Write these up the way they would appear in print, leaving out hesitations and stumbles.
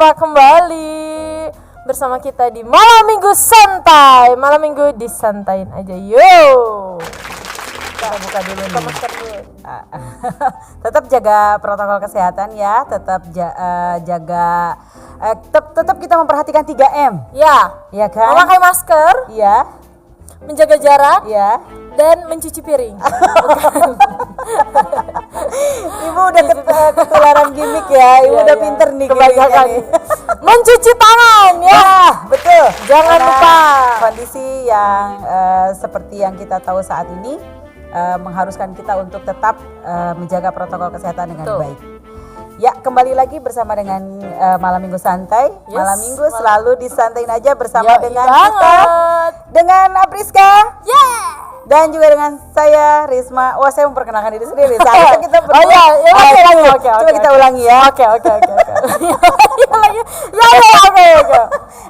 berjumpa kembali bersama kita di Malam Minggu Santai. Malam Minggu disantain aja, yo. Kita buka dulu nih. Tetap jaga protokol kesehatan ya, tetap jaga tetap kita memperhatikan 3M. Ya Kan? memakai masker, Ya. menjaga jarak, Ya. dan mencuci piring. Ibu udah ketularan gimmick ya. Ibu udah pinter nih kebanyakan nih. mencuci tangan ya. Betul. Jangan Karena lupa. Kondisi yang seperti yang kita tahu saat ini mengharuskan kita untuk tetap menjaga protokol kesehatan dengan baik. Ya, kembali lagi bersama dengan Malam Minggu Santai. Yes, Malam Minggu selalu disantain aja bersama dengan banget. kita, dengan Apriska. Yeah. Dan juga dengan saya Risma. Wah, saya memperkenalkan diri sendiri. Saat itu kita Oh iya, oke. Coba kita ulangi ya. Oke. Ya.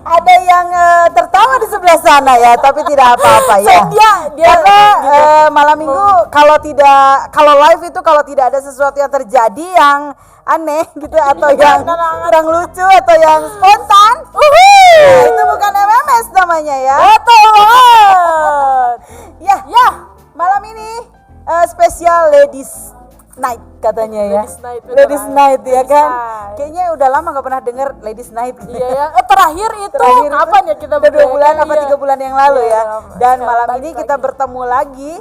Ada yang tertawa di sebelah sana ya, tapi tidak apa-apa ya. Dia Karena malam minggu kalau live itu kalau tidak ada sesuatu yang terjadi yang aneh gitu atau yang kurang lucu atau yang spontan, nah, itu bukan MMS namanya ya. Betul banget. Ya, malam ini spesial Ladies Night katanya ya. Ladies Night ya kan. Kayaknya udah lama nggak pernah denger Ladies Night. Iya ya. Terakhir itu kapan ya kita udah 2 bulan apa 3 iya. bulan yang lalu ya. Dan malam ini kita lagi. bertemu lagi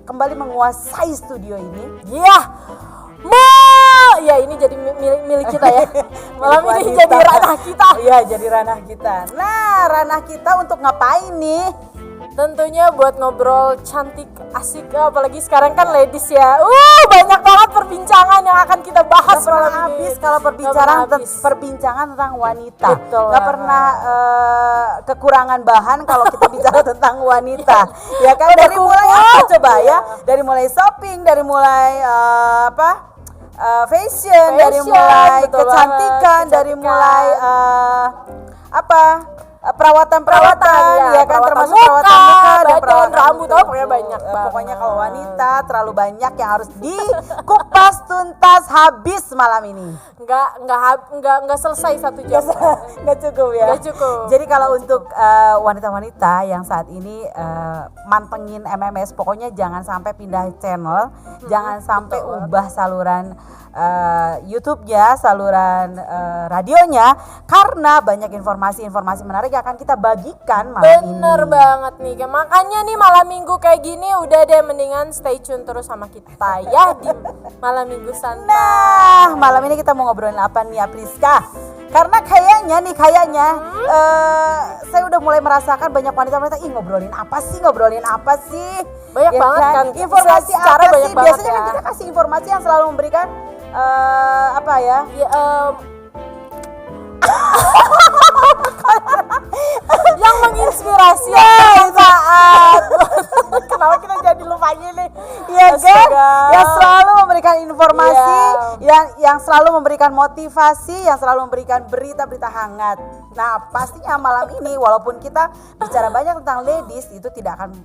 kembali menguasai studio ini. Iya. Ya ini jadi milik kita ya. Malam ini Wanita. jadi ranah kita. Iya, jadi ranah kita. Nah, ranah kita untuk ngapain nih? Tentunya buat ngobrol cantik, asik, apalagi sekarang kan ladies ya. Banyak banget perbincangan yang akan kita bahas Gak pernah malam ini. habis kalau perbincangan tentang wanita. Betul Gak pernah kekurangan bahan kalau kita bicara tentang wanita. Ya kan, dari mulai apa coba ya? Dari mulai shopping, dari mulai fashion, dari mulai betul kecantikan, banget, dari mulai perawatan ya, kan, perawatan termasuk muka, perawatan muka dan badan, perawatan rambut, pokoknya banyak banget. Pokoknya kalau wanita terlalu banyak yang harus dikupas tuntas habis malam ini. Enggak selesai 1 jam. Nggak cukup ya. Nggak cukup. Jadi kalau untuk wanita-wanita yang saat ini mantengin MMS, pokoknya jangan sampai pindah channel, jangan sampai ubah saluran YouTube-nya, saluran radionya, karena banyak informasi-informasi menarik yang akan kita bagikan malam ini. Bener banget nih. Makanya nih malam minggu kayak gini udah deh mendingan stay tune terus sama kita ya di Malam Minggu Santai. Nah, malam ini kita mau ngobrolin apa nih, Apriska? Karena kayaknya saya udah mulai merasakan banyak wanita-wanita, ngobrolin apa sih? Banyak Ya banget kan. Informasi Secara apa banyak sih? banget Biasanya kan ya. kita kasih informasi yang selalu memberikan yang menginspirasi saat. Kenapa kita jadi lupa gini? Iya kan? Astaga. Yang selalu memberikan informasi, Iya. yang selalu memberikan motivasi, yang selalu memberikan berita-berita hangat. Nah, pastinya malam ini walaupun kita bicara banyak tentang ladies, itu tidak akan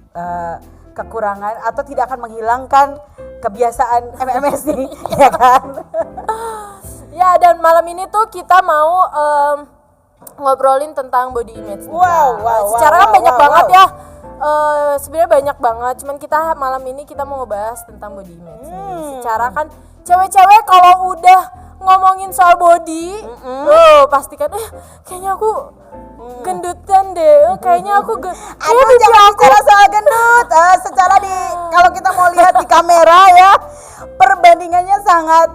kekurangan atau tidak akan menghilangkan kebiasaan MMS nih, ya kan? Ya, dan malam ini tuh kita mau ngobrolin tentang body image. Wow. Secara kan banyak banget ya. Sebenarnya banyak banget. Cuman kita malam ini kita mau ngebahas tentang body image. Secara kan cewek-cewek kalau udah ngomongin soal body, pasti kan kayaknya aku gendutan deh. Kayaknya aku Aduh, jangan bicara soal gendut. Secara kalau kita mau lihat di kamera ya, perbandingannya sangat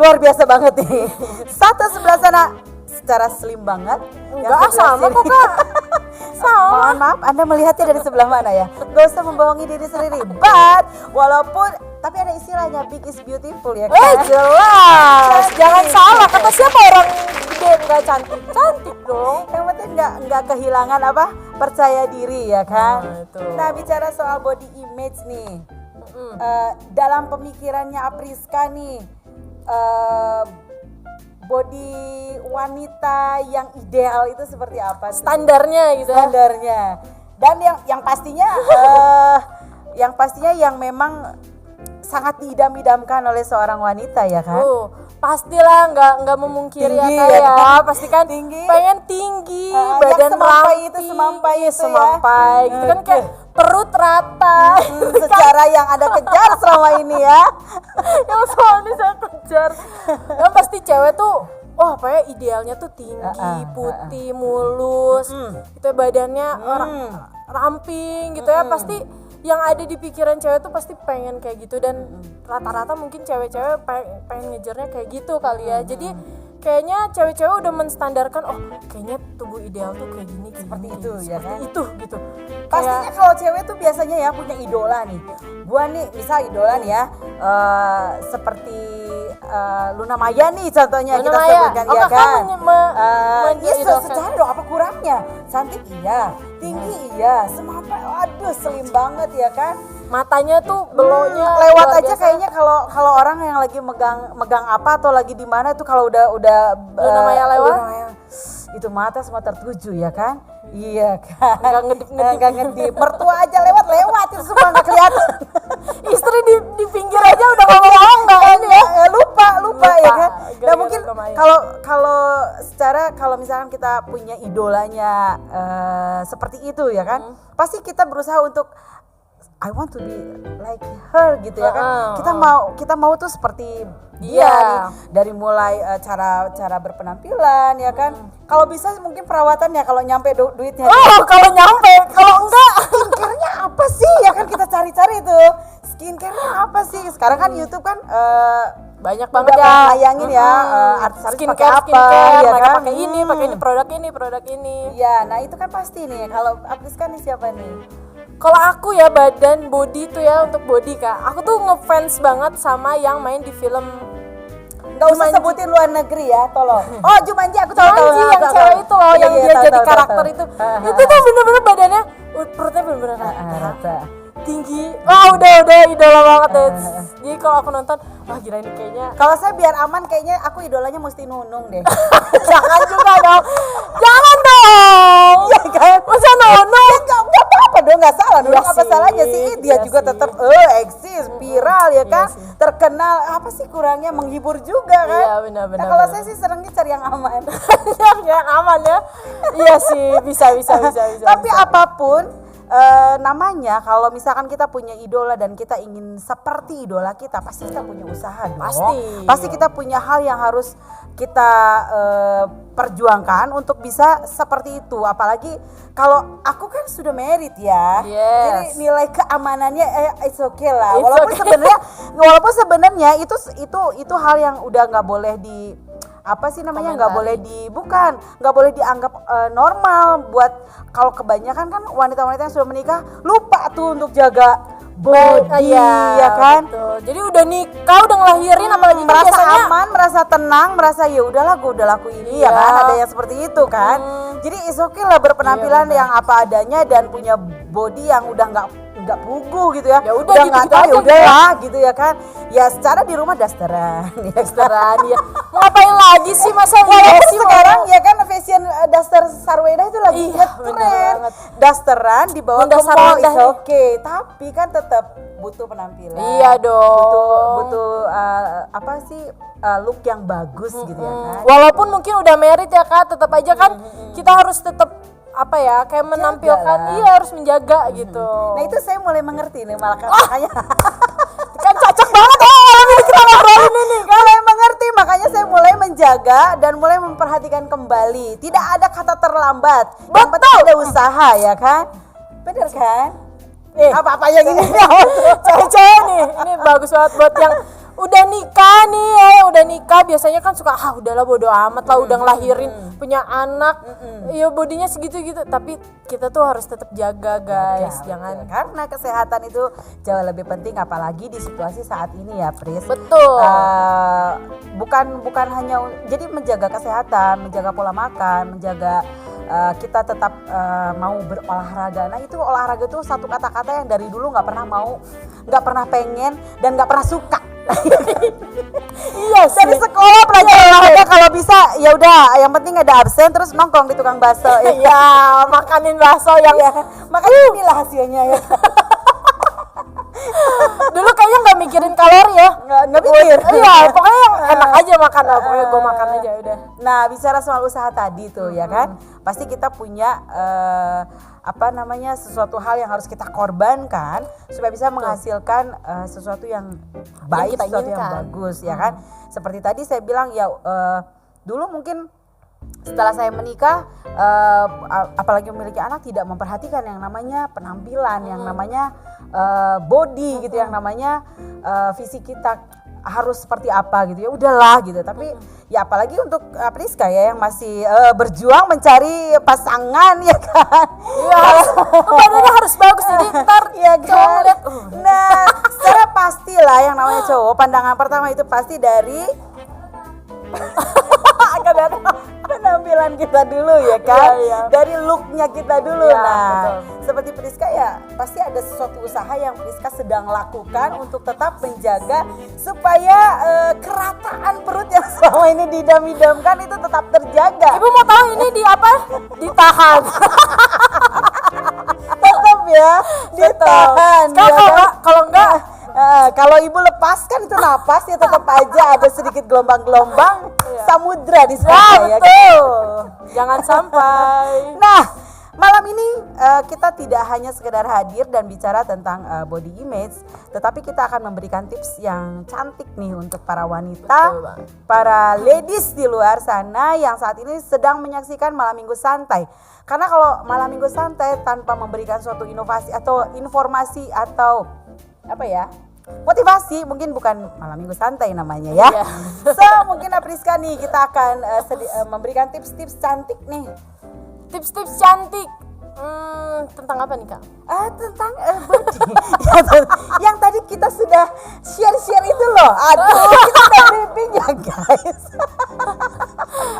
luar biasa banget nih. Satu sebelah sana secara slim banget. Enggak, sama kok Kak. Sama. Mohon maaf, Anda melihatnya dari sebelah mana ya? Gak usah membohongi diri sendiri. But tapi ada istilahnya big is beautiful ya kan? Jelas. Jangan salah. Kata siapa orang gede enggak cantik? Cantik dong. Yang penting nggak kehilangan percaya diri ya kan? Itu. Nah, bicara soal body image nih, dalam pemikirannya Apriska nih, body wanita yang ideal itu seperti apa sih? Standarnya gitu. Standarnya. Dan yang pastinya yang memang sangat diidam-idamkan oleh seorang wanita ya kan. Pastilah nggak memungkiri Tinggi, ya Kak ya ya. kan? Pasti kan Tinggi. pengen tinggi, Yang badan semampai ramping, itu, semampai itu ya. semampai gitu kan, kayak perut rata. Secara yang Anda kejar selama ini ya. Yang soalnya saya kejar. Yang pasti cewek tuh pokoknya idealnya tuh tinggi, putih, mulus, gitu badannya ramping gitu ya. Pasti yang ada di pikiran cewek tuh pasti pengen kayak gitu, dan rata-rata mungkin cewek-cewek pengen ngejarnya kayak gitu kali ya. Jadi kayaknya cewek-cewek udah menstandarkan kayaknya tubuh ideal tuh kayak gini, Seperti gini, itu ya kan. itu gitu. Pastinya kalau cewek tuh biasanya ya punya idola nih. Gua nih misal idola nih ya, seperti Luna Maya nih contohnya, Luna kita Maya. sebutkan ya Kakak kan. mengidolakan. Secara dong apa kurangnya? Cantik iya, tinggi iya, semampai, aduh slim banget ya kan. Matanya tuh beloknya Lewat luar aja biasa. kayaknya kalau orang yang lagi megang apa atau lagi di mana itu kalau udah Luna Maya lewat? Luna Maya, itu mata semua tertuju ya kan. Iya kan. Nggak ngedip-ngedip. Nggak ngedip. Mertua aja lewat itu semua nggak kelihatan. Istri di pinggir aja udah ngomong nggak ini ya. Lupa ya kan. Nah Gara-gara mungkin Luna Maya. kalau misalkan kita punya idolanya seperti itu ya kan, pasti kita berusaha untuk I want to be like her gitu ya kan. Kita mau tuh seperti dia nih. Dari mulai cara berpenampilan ya kan. Kalau bisa mungkin perawatannya, kalau nyampe duitnya. Kalau nyampe, kalau enggak Skincare-nya apa sih? Ya kan kita cari-cari tuh. Skincare-nya apa sih? Sekarang kan YouTube kan banyak banget udah ya nayangin ya artis-artis pakai apa skincare, ya mereka kan. pakai ini, produk ini. Iya, nah itu kan pasti nih. Kalau Apriska nih siapa nih? Kalau aku ya badan body tuh ya, untuk body Kak, aku tuh ngefans banget sama yang main di film Gak usah sebutin luar negeri ya, tolong. Oh, Jumanji aku tahu. Jumanji yang cewek itu loh, yang dia jadi karakter itu. Itu tuh bener-bener badannya, perutnya bener-bener rata, tinggi. Udah idola banget deh. Jadi kalau aku nonton, gila ini kayaknya. Kalau saya biar aman kayaknya aku idolanya mesti Nunung deh. Jangan juga dong. Jangan dong. Ya kan? Masa Nunung? Enggak apa-apa dong, enggak salah. Nunung apa sih, salahnya sih? Dia iya juga sih. tetap eksis, viral ya kan? sih. Terkenal, apa sih kurangnya, menghibur juga kan? Iya, benar. Nah, kalau saya sih seringnya cari yang aman. Yang aman ya. Iya sih, bisa. Tapi apapun namanya, kalau misalkan kita punya idola dan kita ingin seperti idola kita, pasti kita punya usaha dong. Pasti kita punya hal yang harus kita perjuangkan untuk bisa seperti itu. Apalagi kalau aku kan sudah married ya. Yes. Jadi nilai keamanannya it's okay lah. It's Walaupun okay. sebenarnya itu hal yang udah nggak boleh di apa sih namanya, nggak boleh nggak boleh dianggap normal. Buat kalau kebanyakan kan wanita-wanita yang sudah menikah lupa tuh untuk jaga body ya kan. Betul. Jadi udah nikah, udah ngelahirin, apalagi kan Merasa biasanya aman, merasa tenang, merasa ya udahlah gue udah lakuin ini ya Iya. kan, ada yang seperti itu kan. Jadi is okay lah berpenampilan Iya, yang apa adanya dan punya body yang udah nggak pugu gitu ya. Ya udah nggak gitu-gitu tahu, aja ya udahlah gitu ya kan. Ya secara di rumah dasteran ya kan. Dasteran ya. Mau ngapain lagi sih, masa iya Walaupun sih sekarang ya kan fashion daster Sarweda itu lagi Iya, bener ngetren. banget. Dasteran dibawa Bunda ke mall Sarweda is nih. okay, tapi kan tetap butuh penampilan. Iya dong. Butuh apa sih look yang bagus gitu ya kan. Walaupun mungkin udah married ya Kak, tetap aja kan kita harus tetap apa ya, kayak menampilkan, lah. iya harus menjaga gitu. Nah itu saya mulai mengerti nih makanya Kan cocok banget ya malam ini kita ngobrolin ini kan. mulai mengerti, makanya saya mulai menjaga dan mulai memperhatikan kembali. Tidak ada kata terlambat. Yang penting ada usaha ya kan. Bener kan? Apa-apa yang ini Cewek-cewek nih, ini bagus banget buat yang udah nikah nih ya, udah nikah biasanya kan suka udahlah bodo amat lah, udah ngelahirin, punya anak, ya bodinya segitu-gitu, tapi kita tuh harus tetap jaga guys, jangan. Karena kesehatan itu jauh lebih penting, apalagi di situasi saat ini ya Pris. Betul. Bukan hanya jadi menjaga kesehatan, menjaga pola makan, menjaga kita tetap mau berolahraga. Nah itu olahraga itu satu kata-kata yang dari dulu nggak pernah mau, nggak pernah pengen, dan nggak pernah suka. Iya sih. Dari sekolah pelajar olahraga kalau bisa ya udah, yang penting ada absen terus nongkrong di tukang bakso. Iya, makanin bakso yang Makanya inilah hasilnya ya. dulu kayaknya nggak mikirin kalori ya. Nggak mikir. Iya, pokoknya yang enak aja makan lah. Pokoknya gue makan aja udah. Nah, bicara soal usaha tadi tuh ya kan, pasti kita punya sesuatu hal yang harus kita korbankan supaya bisa menghasilkan sesuatu yang baik, kita sesuatu yang inginkan. bagus ya kan. Seperti tadi saya bilang ya, dulu mungkin setelah saya menikah, apalagi memiliki anak, tidak memperhatikan yang namanya penampilan, yang namanya body gitu, yang namanya fisik kita harus seperti apa gitu ya, udahlah gitu. Tapi ya apalagi untuk Priska ya yang masih berjuang mencari pasangan ya kan. Iya, badannya harus bagus jadi ntar ya cowok kan. ngeliat, Nah, secara pastilah yang namanya cowok, pandangan pertama itu pasti dari penampilan kita dulu ya kan. Iya. Dari looknya kita dulu. Iya, Nah, betul. seperti Priska ya pasti ada sesuatu usaha yang Priska sedang lakukan untuk tetap menjaga supaya kerataan perut yang selama ini didam-idamkan itu tetap terjaga. Ibu mau tahu ini di apa? Ditahan. Tetap ya ditahan. Kalau enggak Kalau ibu lepaskan itu napas ya tetap aja ada sedikit gelombang-gelombang samudra di sana ya. betul. Jangan sampai. Nah, malam ini kita tidak hanya sekedar hadir dan bicara tentang body image, tetapi kita akan memberikan tips yang cantik nih untuk para wanita, Betul, Bang. para ladies di luar sana yang saat ini sedang menyaksikan Malam Minggu Santai. Karena kalau Malam Minggu Santai tanpa memberikan suatu inovasi atau informasi atau apa ya, motivasi, mungkin bukan Malam Minggu Santai namanya ya. Iya. So mungkin Priska nih kita akan memberikan tips-tips cantik nih. Tips-tips cantik. Tentang apa nih, Kak? Tentang body. yang tadi kita sudah share itu loh. Aduh, kita udah briefing ya guys.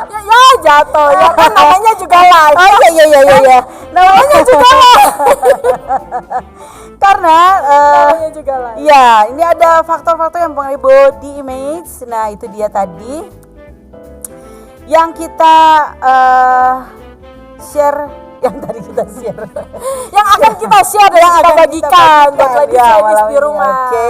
Ya jatuh ya kan namanya juga live. Oh iya. Namanya juga live. Karena Namanya juga live. ya ini ada faktor-faktor yang mengenai body image. Nah itu dia tadi yang kita share, yang tadi kita share. Yang akan kita share dan Yang kita akan kita bagikan buat bagikan, ladies ya, ladies malam di ini, rumah. oke.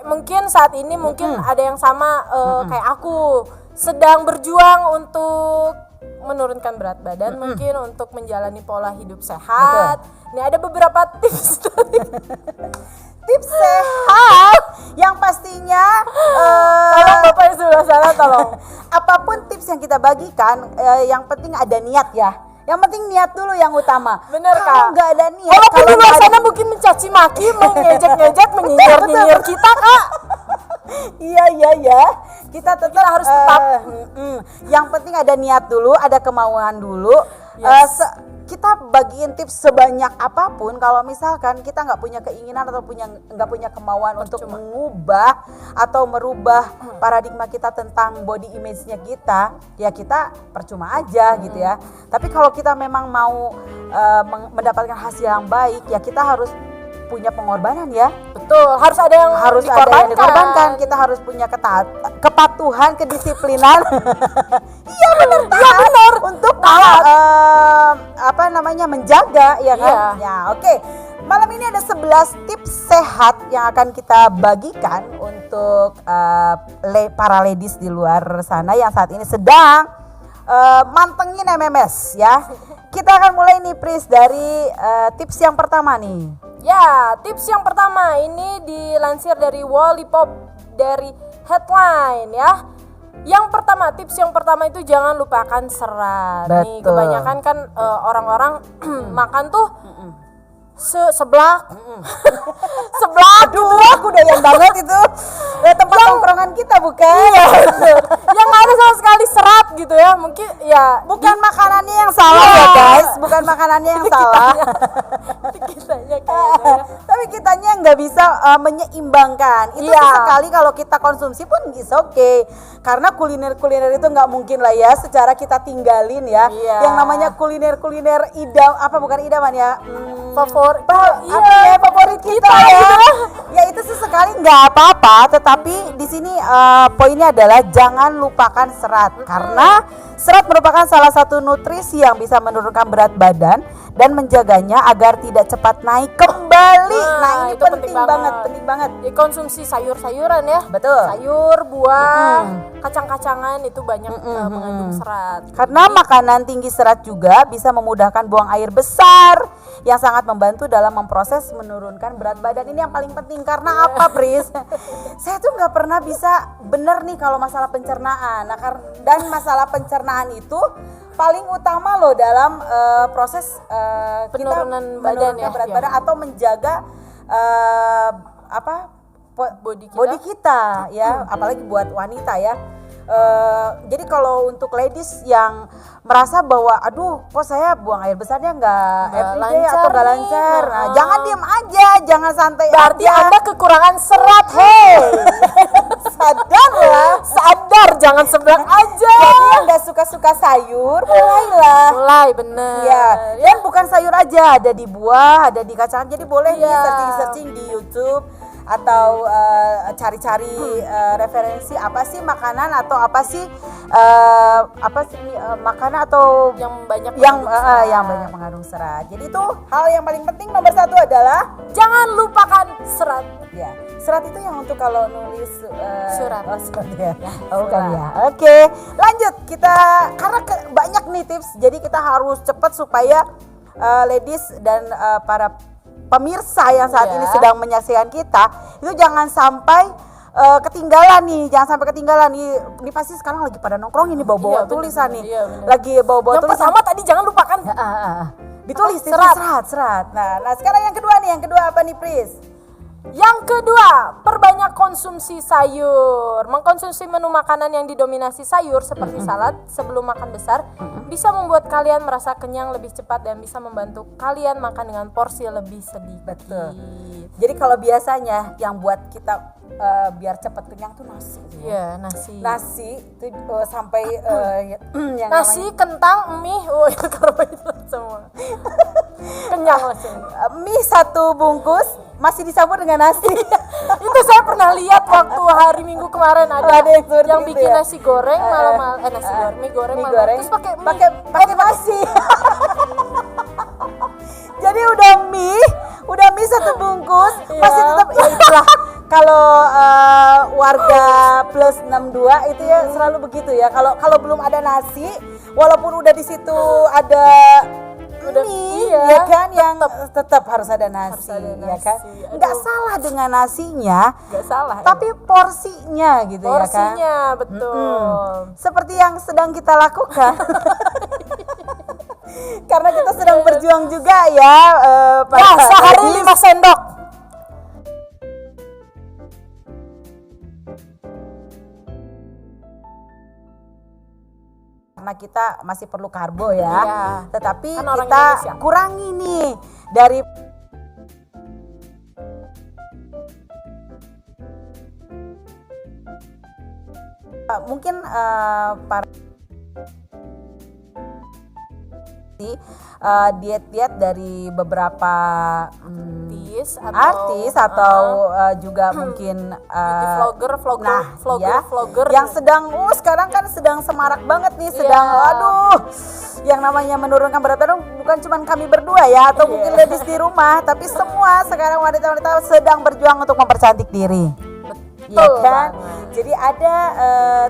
Mungkin saat ini mungkin ada yang sama kayak aku sedang berjuang untuk menurunkan berat badan, mungkin untuk menjalani pola hidup sehat. Ini ada beberapa tips Tips sehat yang pastinya tolong Bapak yang sebelah sana tolong. apapun tips yang kita bagikan, yang penting ada niat ya. Yang penting niat dulu yang utama. Bener, Kalau Kak. nggak ada niat, Walaupun di luar nggak ada- sana mungkin mencaci maki, mengejek-ngejek, menyinyir-nyinyir kita, Kak. Iya. Kita tetap Kita harus tetap. Yang penting ada niat dulu, ada kemauan dulu. Yes. Kita bagiin tips sebanyak apapun, kalau misalkan kita nggak punya keinginan atau nggak punya kemauan untuk mengubah atau merubah paradigma kita tentang body image-nya kita, ya kita percuma aja gitu ya. Tapi kalau kita memang mau mendapatkan hasil yang baik, ya kita harus punya pengorbanan ya. Betul, harus ada yang Dikorbankan. Kita harus punya kepatuhan, kedisiplinan. Iya benar. Untuk menjaga ya kan. Iya. Ya, oke. Malam ini ada 11 tips sehat yang akan kita bagikan untuk para ladies di luar sana yang saat ini sedang mantengin MMS ya. Kita akan mulai nih Pris dari tips yang pertama nih. Ya, tips yang pertama ini dilansir dari Wallipop dari headline ya. Tips yang pertama itu jangan lupakan serat. Nih, Betul. kebanyakan kan orang-orang makan tuh seblak. Seblak Aduh, gitu ya. aku doyan banget itu. Tempat tongkrongan kita bukan? Yang nggak ada sama sekali serat gitu ya. Mungkin ya Bukan makanannya yang salah ya guys, bukan makanannya yang salah. kitanya kayaknya. Tapi kitanya nggak bisa menyeimbangkan. Itu Iya. sesekali kalau kita konsumsi pun is okay. Karena kuliner-kuliner itu nggak mungkin lah ya secara kita tinggalin ya. Iya. Yang namanya kuliner-kuliner bukan idaman ya. Favorit. Favorit kita ya. Ya itu sesekali nggak apa-apa, tetapi di sini poinnya adalah jangan lupakan serat karena serat merupakan salah satu nutrisi yang bisa menurunkan berat badan dan menjaganya agar tidak cepat naik kembali. Nah, ini itu penting banget, penting banget. Jadi konsumsi sayur-sayuran ya. Betul. Sayur, buah, kacang-kacangan itu banyak mengandung serat. Karena makanan tinggi serat juga bisa memudahkan buang air besar yang sangat membantu dalam memproses menurunkan berat badan. Ini yang paling penting karena apa, Pris? Saya tuh nggak pernah bisa bener nih kalau masalah pencernaan. Nah, dan masalah pencernaan itu paling utama loh dalam proses Penurunan kita badan menurunkan ya, berat ya. badan atau menjaga Body body kita ya, apalagi buat wanita ya. Jadi kalau untuk ladies yang merasa bahwa aduh kok saya buang air besarnya nggak everyday lancar atau nggak nih. lancar, nah, jangan diem aja, jangan santai Berarti aja. Anda kekurangan serat, hei. Sadar lah. Sadar, jangan seblak aja. Jadi yang nggak suka-suka sayur mulailah. Mulai bener. Ya, dan bukan sayur aja, ada di buah, ada di kacang. Jadi boleh nih Iya. searching di YouTube atau cari-cari referensi apa sih makanan atau apa sih makanan atau Yang banyak yang mengandung serat. yang banyak mengandung serat. Jadi itu hal yang paling penting nomor satu adalah Jangan lupakan serat. ya, serat itu yang untuk kalau nulis Surat. Oh, surat ya. Oh, Surat. kan ya. Oke, lanjut kita karena banyak nih tips. Jadi kita harus cepat supaya ladies dan para pemirsa yang saat Iya. ini sedang menyaksikan kita itu jangan sampai ketinggalan nih, jangan sampai ketinggalan nih. Ini pasti sekarang lagi pada nongkrong ini bawa-bawa Iya, bener, tulisan bener. nih. Iya, bener. Lagi bawa-bawa Yang tulisan. pertama tadi jangan lupakan Ditulis Apa? Serat. serat. Nah, sekarang yang kedua nih, yang kedua apa nih, Pris? Yang kedua, perbanyak konsumsi sayur. Mengkonsumsi menu makanan yang didominasi sayur seperti salad sebelum makan besar bisa membuat kalian merasa kenyang lebih cepat dan bisa membantu kalian makan dengan porsi lebih sedikit. Betul. Jadi kalau biasanya yang buat kita biar cepat kenyang tuh nasi. Iya, nasi. Nasi itu sampai yang Nasi, kentang, mie, itu karbohidrat semua. Kenyang langsung. mie satu bungkus masih disambut dengan nasi. Itu saya pernah lihat waktu hari Minggu kemarin ada Ada yang seperti yang itu bikin ya? nasi goreng malam nasi goreng, mie goreng Mie malam goreng terus pakai mie. pakai nasi. Jadi udah mie satu bungkus masih tetap ya itulah kalau warga plus 62 itu ya selalu begitu ya. Kalau belum ada nasi walaupun udah di situ ada mie iya, ya kan yang tetap harus ada nasi, ada ya kan. nasi. Nggak Aduh. salah dengan nasinya, Nggak salah. tapi porsinya gitu ya kan. porsinya betul. Seperti yang sedang kita lakukan. Karena kita sedang berjuang juga ya Ya, sehari 5 sendok. karena kita masih perlu karbo ya. Iya. Tetapi Kan orang kita Indonesia. kurangi nih dari mungkin para diet-diet dari beberapa artis atau juga mungkin vlogger yang sedang sekarang kan sedang semarak banget nih, sedang yang namanya menurunkan berat badan bukan cuma kami berdua ya atau mungkin ladies di rumah, tapi semua sekarang wanita-wanita sedang berjuang untuk mempercantik diri. Ya kan? Jadi ada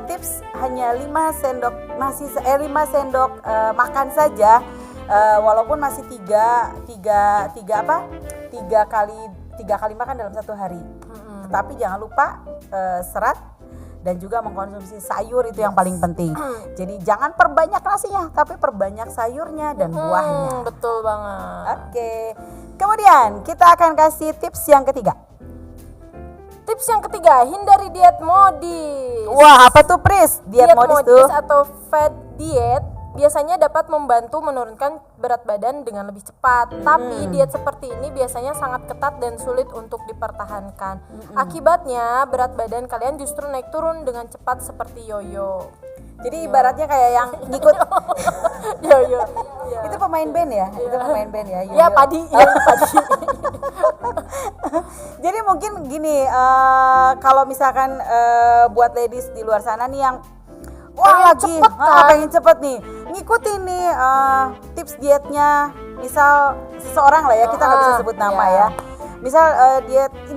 tips hanya 5 sendok nasi 5 sendok makan saja, walaupun masih 3 kali makan dalam satu hari. Tetapi jangan lupa serat dan juga mengkonsumsi sayur itu yang paling penting. Jadi jangan perbanyak nasinya, tapi perbanyak sayurnya dan buahnya. Betul banget. Oke. Kemudian kita akan kasih tips yang ketiga. Tips yang ketiga, hindari diet modis. Wah, apa tuh, Pris? Diet modis tuh? Atau fad diet biasanya dapat membantu menurunkan berat badan dengan lebih cepat. Tapi diet seperti ini biasanya sangat ketat dan sulit untuk dipertahankan. Akibatnya berat badan kalian justru naik turun dengan cepat seperti yoyo. Jadi ibaratnya kayak yang ngikut Yoyo. itu pemain band ya? Itu pemain band ya? Ya, padi, padi. Jadi mungkin gini, kalau misalkan buat ladies di luar sana nih yang Pengen cepet kan? pengen cepet nih, ngikutin nih tips dietnya misal seseorang lah ya, kita nggak bisa sebut nama ya. Misal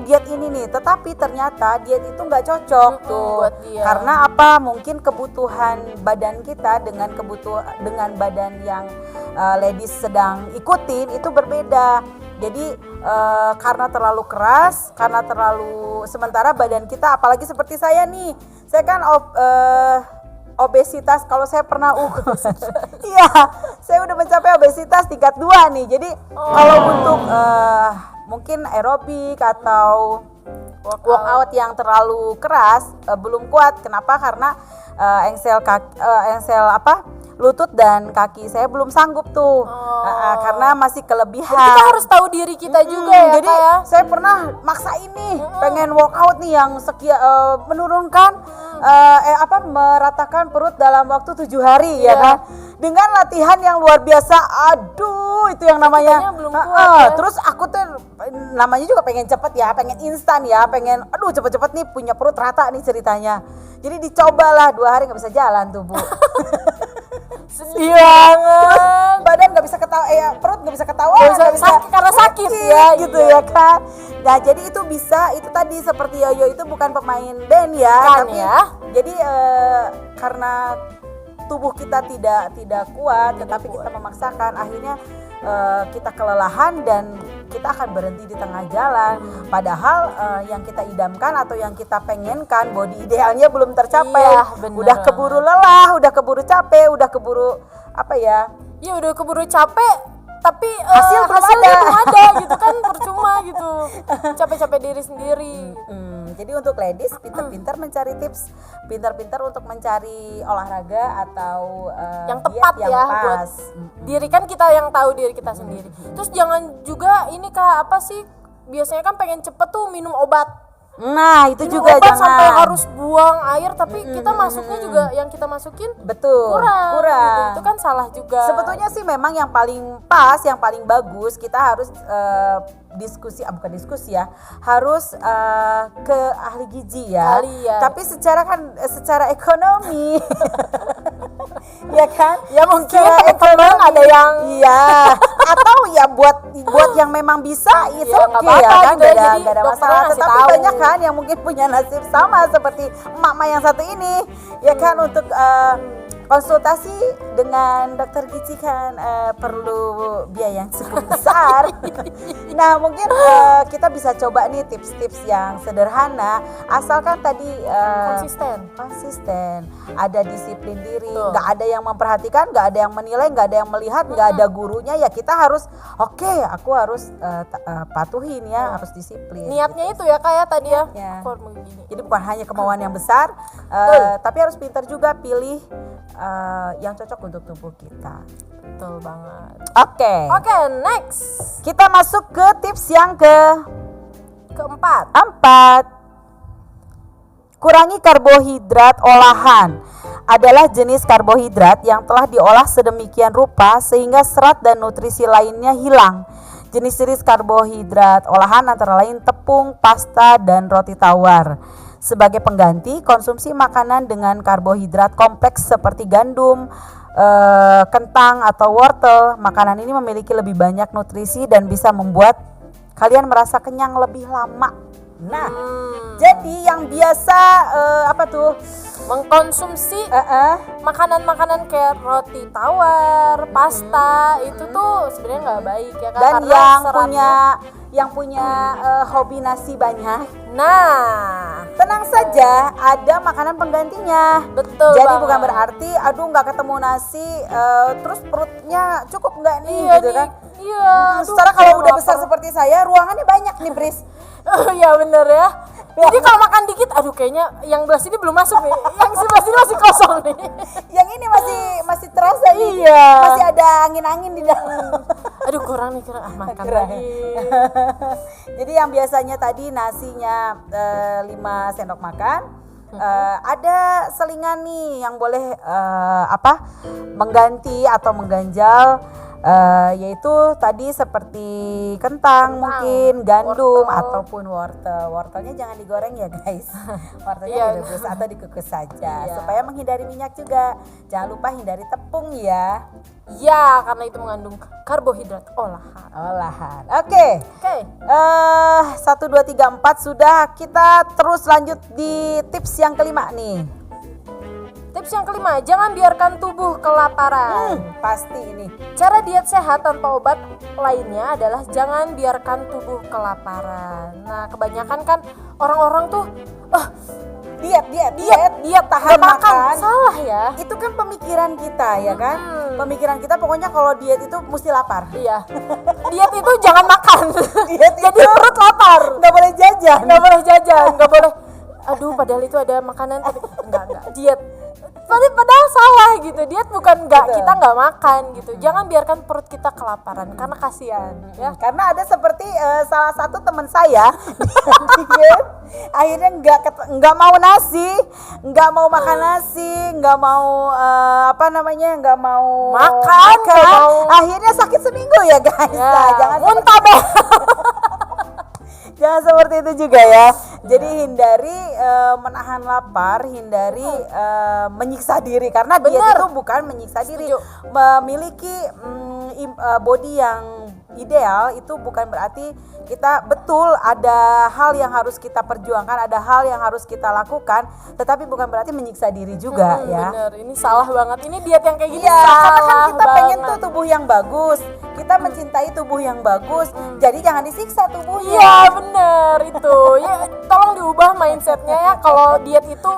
diet ini nih, tetapi ternyata diet itu nggak cocok tuh. buat dia. Karena apa? Mungkin kebutuhan badan kita dengan badan yang ladies sedang ikutin itu berbeda. Jadi karena terlalu keras, karena terlalu sementara badan kita, apalagi seperti saya nih, saya kan obesitas, kalau saya pernah iya, saya udah mencapai obesitas tingkat 2 nih. Jadi kalau untuk mungkin aerobik atau workout yang terlalu keras belum kuat. Kenapa? Karena lutut dan kaki saya belum sanggup tuh. Karena masih kelebihan. Kita harus tahu diri kita juga ya. Jadi saya pernah maksa ini pengen workout nih yang menurunkan meratakan perut dalam waktu 7 hari ya kan. Dengan latihan yang luar biasa. Aduh, itu yang namanya belum kuat, ya. Terus aku tuh namanya juga pengen cepet ya, pengen instan ya, pengen cepet-cepet nih punya perut rata nih ceritanya. Jadi dicobalah 2 hari nggak bisa jalan tuh Bu. Sedih banget. Badan nggak bisa ketawa, perut nggak bisa ketawa, Sakit karena sakit ya gitu ya kan. Nah jadi itu bisa, itu tadi seperti Yoyo itu bukan pemain band ya, Kan tapi ya. jadi karena tubuh kita tidak kuat, tetapi kita memaksakan, akhirnya kita kelelahan dan kita akan berhenti di tengah jalan. Padahal yang kita idamkan atau yang kita pengenkan, body idealnya belum tercapai. Iya, bener. Udah keburu lelah, udah keburu capek, udah keburu Ya udah keburu capek, tapi Hasilnya belum ada gitu kan, percuma gitu. Capek-capek diri sendiri. Jadi untuk ladies pintar-pintar mencari tips, pintar-pintar untuk mencari olahraga atau Yang diet tepat yang ya pas. buat diri kan, kita yang tahu diri kita sendiri. Terus jangan juga ini Kak, apa sih, biasanya kan pengen cepet tuh minum obat. Nah itu Minum juga obat jangan sampai harus buang air, tapi kita masuknya juga yang kita masukin betul kurang. Gitu. Itu kan salah juga. Sebetulnya sih memang yang paling pas, yang paling bagus kita harus bukan diskusi ya, harus ke ahli gizi ya. Tapi secara ekonomi ya kan? Ya mungkin Secara teman-teman ekonomi, ada yang atau ya buat yang memang bisa itu Ya, oke nggak ya apa-apa kan, gitu ya. nggak Jadi ada dokternya masalah. ngasih Tetapi tahu. banyak kan yang mungkin punya nasib sama seperti emak-emak yang satu ini ya kan, untuk konsultasi dengan dokter gizi kan perlu biaya yang cukup besar. Nah mungkin kita bisa coba nih tips-tips yang sederhana, asalkan tadi konsisten, ada disiplin diri, nggak ada yang memperhatikan, nggak ada yang menilai, nggak ada yang melihat, nggak ada gurunya, ya kita harus aku harus patuhin ya, harus disiplin. niatnya itu ya kayak tadi ya. Ya. Aku harus begini. Jadi bukan hanya kemauan yang besar, tapi harus pintar juga pilih yang cocok untuk tubuh kita. Betul banget. Oke. Oke, next. Kita masuk ke tips yang Keempat. 4. Kurangi karbohidrat olahan. Adalah jenis karbohidrat yang telah diolah sedemikian rupa sehingga serat dan nutrisi lainnya hilang. Jenis-jenis karbohidrat olahan antara lain tepung, pasta, dan roti tawar. Sebagai pengganti, konsumsi makanan dengan karbohidrat kompleks seperti gandum, kentang, atau wortel. Makanan ini memiliki lebih banyak nutrisi dan bisa membuat kalian merasa kenyang lebih lama. Nah, jadi yang biasa mengkonsumsi makanan-makanan kayak roti tawar, pasta, itu tuh sebenarnya nggak baik ya kan, dan karena yang punya hobi nasi banyak. Nah, Tenang saja, ada makanan penggantinya. betul Jadi banget. bukan berarti nggak ketemu nasi terus perutnya cukup nggak nih Iya gitu nih, kan. iya. Secara aduh, kalau saya udah lapar. besar seperti saya, ruangannya banyak nih, Bris. Oh iya bener ya. Jadi kalau makan dikit, aduh kayaknya yang belah sini belum masuk nih, yang sebelah sini masih kosong nih. Yang ini masih terasa nih. Iya. Masih ada angin-angin di dalam. Aduh kurang nih, makan Kurang. lagi. Jadi yang biasanya tadi nasinya 5 sendok makan, ada selingan nih yang boleh mengganti atau mengganjal Yaitu tadi seperti kentang mungkin, gandum ataupun wortel. Wortelnya jangan digoreng ya guys. Wortelnya direbus atau dikukus saja supaya menghindari minyak juga. Jangan lupa hindari tepung ya. Ya, karena itu mengandung karbohidrat olahan. Oke. 1, 2, 3, 4 sudah. Kita terus lanjut di tips yang kelima nih. Tips yang kelima, jangan biarkan tubuh kelaparan. Pasti ini. Cara diet sehat tanpa obat lainnya adalah jangan biarkan tubuh kelaparan. Nah, kebanyakan kan orang-orang tuh diet tahan makan. Salah ya. Itu kan pemikiran kita ya kan? Pemikiran kita pokoknya kalau diet itu mesti lapar. Iya. Diet itu jangan makan. Diet jadi perut lapar. Nggak boleh jajan. Nggak boleh. Aduh, padahal itu ada makanan tapi enggak. Diet. Padahal salah gitu. Diet bukan kita nggak makan gitu. Jangan biarkan perut kita kelaparan karena kasihan ya. Karena ada seperti salah satu teman saya diet, akhirnya nggak mau nasi, nggak mau makan nasi, nggak mau nggak mau makan. Akhirnya sakit seminggu ya guys. Nah, jangan muntah deh. Jangan seperti itu juga ya. Jadi hindari menahan lapar, hindari menyiksa diri karena diet itu bukan menyiksa diri. Memiliki body yang ideal itu bukan berarti kita betul ada hal yang harus kita perjuangkan, ada hal yang harus kita lakukan, tetapi bukan berarti menyiksa diri juga ya. Bener, ini salah banget. Ini diet yang kayak gini karena kan kita pengen tuh tubuh yang bagus, kita mencintai tubuh yang bagus, jadi jangan disiksa tubuhnya. Iya bener itu. Ya tolong diubah mindsetnya ya. Kalau diet itu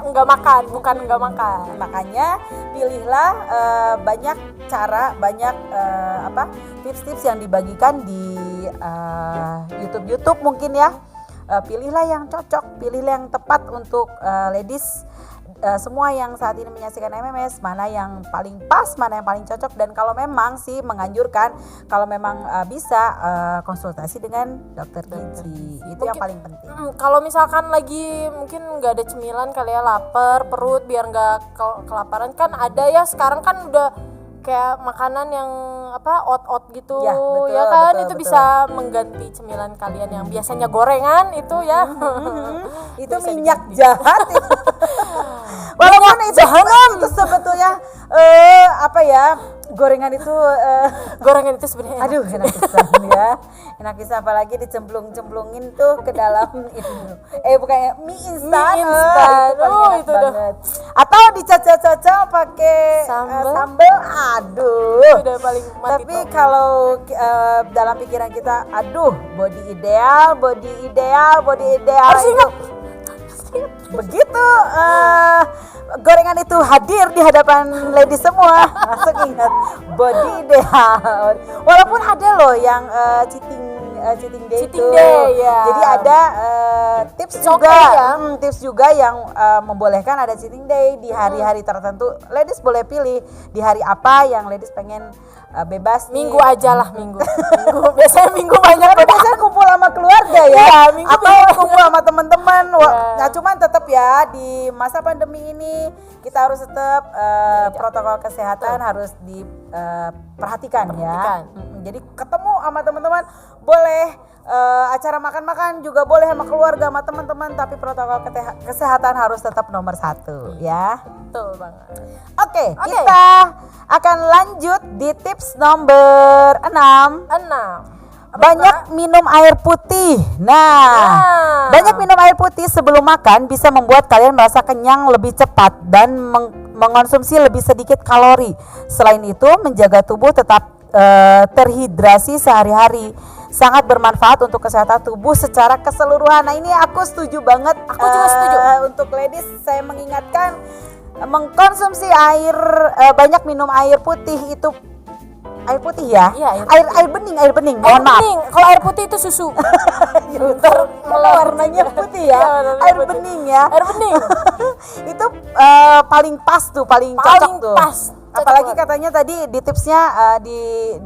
nggak makan, bukan nggak makan. Makanya pilihlah banyak cara, banyak tips-tips yang dibagikan di YouTube mungkin ya. Pilihlah yang cocok, pilihlah yang tepat untuk ladies semua yang saat ini menyaksikan MMS, mana yang paling pas, mana yang paling cocok. Dan kalau memang sih menganjurkan, kalau memang bisa konsultasi dengan dokter gizi, itu yang paling penting. Kalau misalkan lagi mungkin nggak ada cemilan kali ya, lapar perut biar nggak kelaparan, kan ada ya sekarang kan udah kayak makanan yang oat gitu ya, betul, ya kan betul, itu betul. Bisa mengganti cemilan kalian yang biasanya gorengan itu ya. Itu minyak jahat. Walaupun itu sebetulnya gorengan itu sebenarnya aduh enak pisan ya. Enak pisan apalagi dicemplungin tuh ke dalam itu. Bukan mie instan. Itu banget. Atau dicacah-cacah pakai sambal. Aduh. Itu udah paling mati. Tapi kalau dalam pikiran kita, aduh, body ideal. Harus ingat. Begitu gorengan itu hadir di hadapan lady semua, langsung ingat body ideal. Walaupun ada loh yang cheating day itu. Ya. Jadi ada tips juga yang membolehkan ada cheating day di hari-hari tertentu. Ladies boleh pilih di hari apa yang ladies pengen bebas. Minggu aja lah minggu. Biasanya minggu banyak. Biasanya kumpul sama keluarga ya, atau kumpul sama teman-teman. Nah cuman tetap ya di masa pandemi ini kita harus tetap protokol kesehatan harus diperhatikan ya. Jadi ketemu sama teman-teman boleh, acara makan-makan juga boleh sama keluarga, sama teman-teman, tapi protokol kesehatan harus tetap nomor 1 ya. Betul banget. Oke, kita akan lanjut di tips nomor 6. Banyak minum air putih. Banyak minum air putih sebelum makan bisa membuat kalian merasa kenyang lebih cepat dan mengonsumsi lebih sedikit kalori. Selain itu, menjaga tubuh tetap terhidrasi sehari-hari sangat bermanfaat untuk kesehatan tubuh secara keseluruhan. Nah, ini aku setuju banget. Aku juga setuju. Untuk ladies saya mengingatkan mengkonsumsi banyak minum air putih itu. Air putih ya? Iya, air bening. Mohon maaf. Kalau air putih itu susu. Warnanya putih ya. Air bening ya. Air bening. Itu paling pas tuh, paling cocok tuh. Pas. Apalagi katanya tadi di tipsnya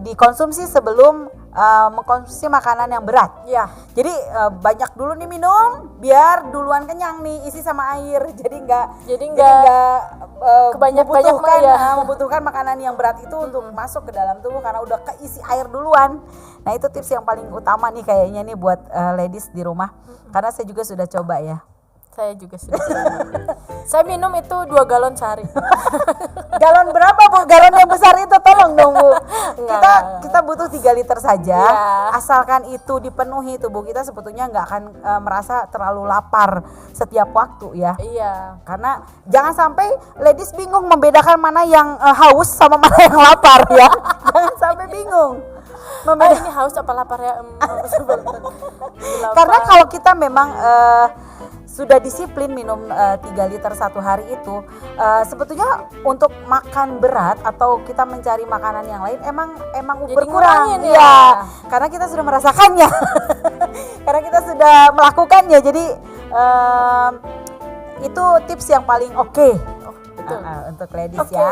dikonsumsi sebelum mengkonsumsi makanan yang berat. Ya. Jadi banyak dulu nih minum biar duluan kenyang nih, isi sama air. Jadi nggak kebanyak-banyak mah ya. membutuhkan makanan yang berat itu untuk masuk ke dalam tubuh karena udah keisi air duluan. Nah, itu tips yang paling utama nih kayaknya nih buat ladies di rumah. Karena saya juga sudah coba ya. Saya juga sudah. Saya minum itu 2 galon sehari. Galon berapa, Bu? Galon yang besar itu tolong dong, Bu. Kita butuh 3 liter saja. Ya. Asalkan itu dipenuhi tubuh kita sebetulnya nggak akan merasa terlalu lapar setiap waktu ya. Iya. Karena jangan sampai ladies bingung membedakan mana yang haus sama mana yang lapar ya. Jangan sampai bingung. Ini haus apa lapar ya? Karena kalau kita memang sudah disiplin minum 3 liter satu hari itu, sebetulnya untuk makan berat atau kita mencari makanan yang lain emang Jadi berkurang ngurangin ya. Karena kita sudah merasakannya. Karena kita sudah melakukannya. Jadi itu tips yang paling oke. Betul. Untuk ladies Oke. ya.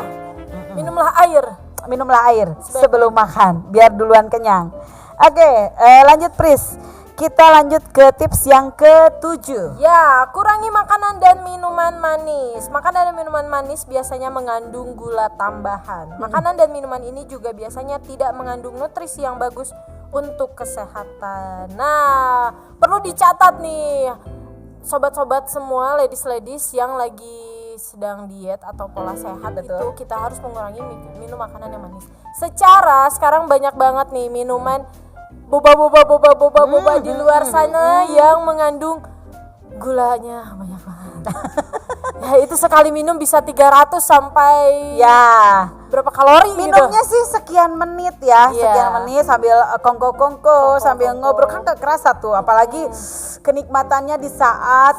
Minumlah air. Minumlah air sebelum makan biar duluan kenyang. Oke, lanjut Pris. Kita lanjut ke tips yang ke-7. Ya, kurangi makanan dan minuman manis. Makanan dan minuman manis biasanya mengandung gula tambahan. Makanan dan minuman ini juga biasanya tidak mengandung nutrisi yang bagus untuk kesehatan. Nah, perlu dicatat nih, sobat-sobat semua, ladies-ladies yang lagi sedang diet atau pola sehat. Betul. Itu kita harus mengurangi minum makanan yang manis. Secara sekarang banyak banget nih minuman boba di luar sana yang mengandung gulanya banyak banget. Ya itu sekali minum bisa 300 sampai Ya, berapa kalori minumnya gitu. sih sekian menit ya, Iya. sekian menit sambil kongko sambil ngobrol kan gak kerasa tuh, apalagi kenikmatannya di saat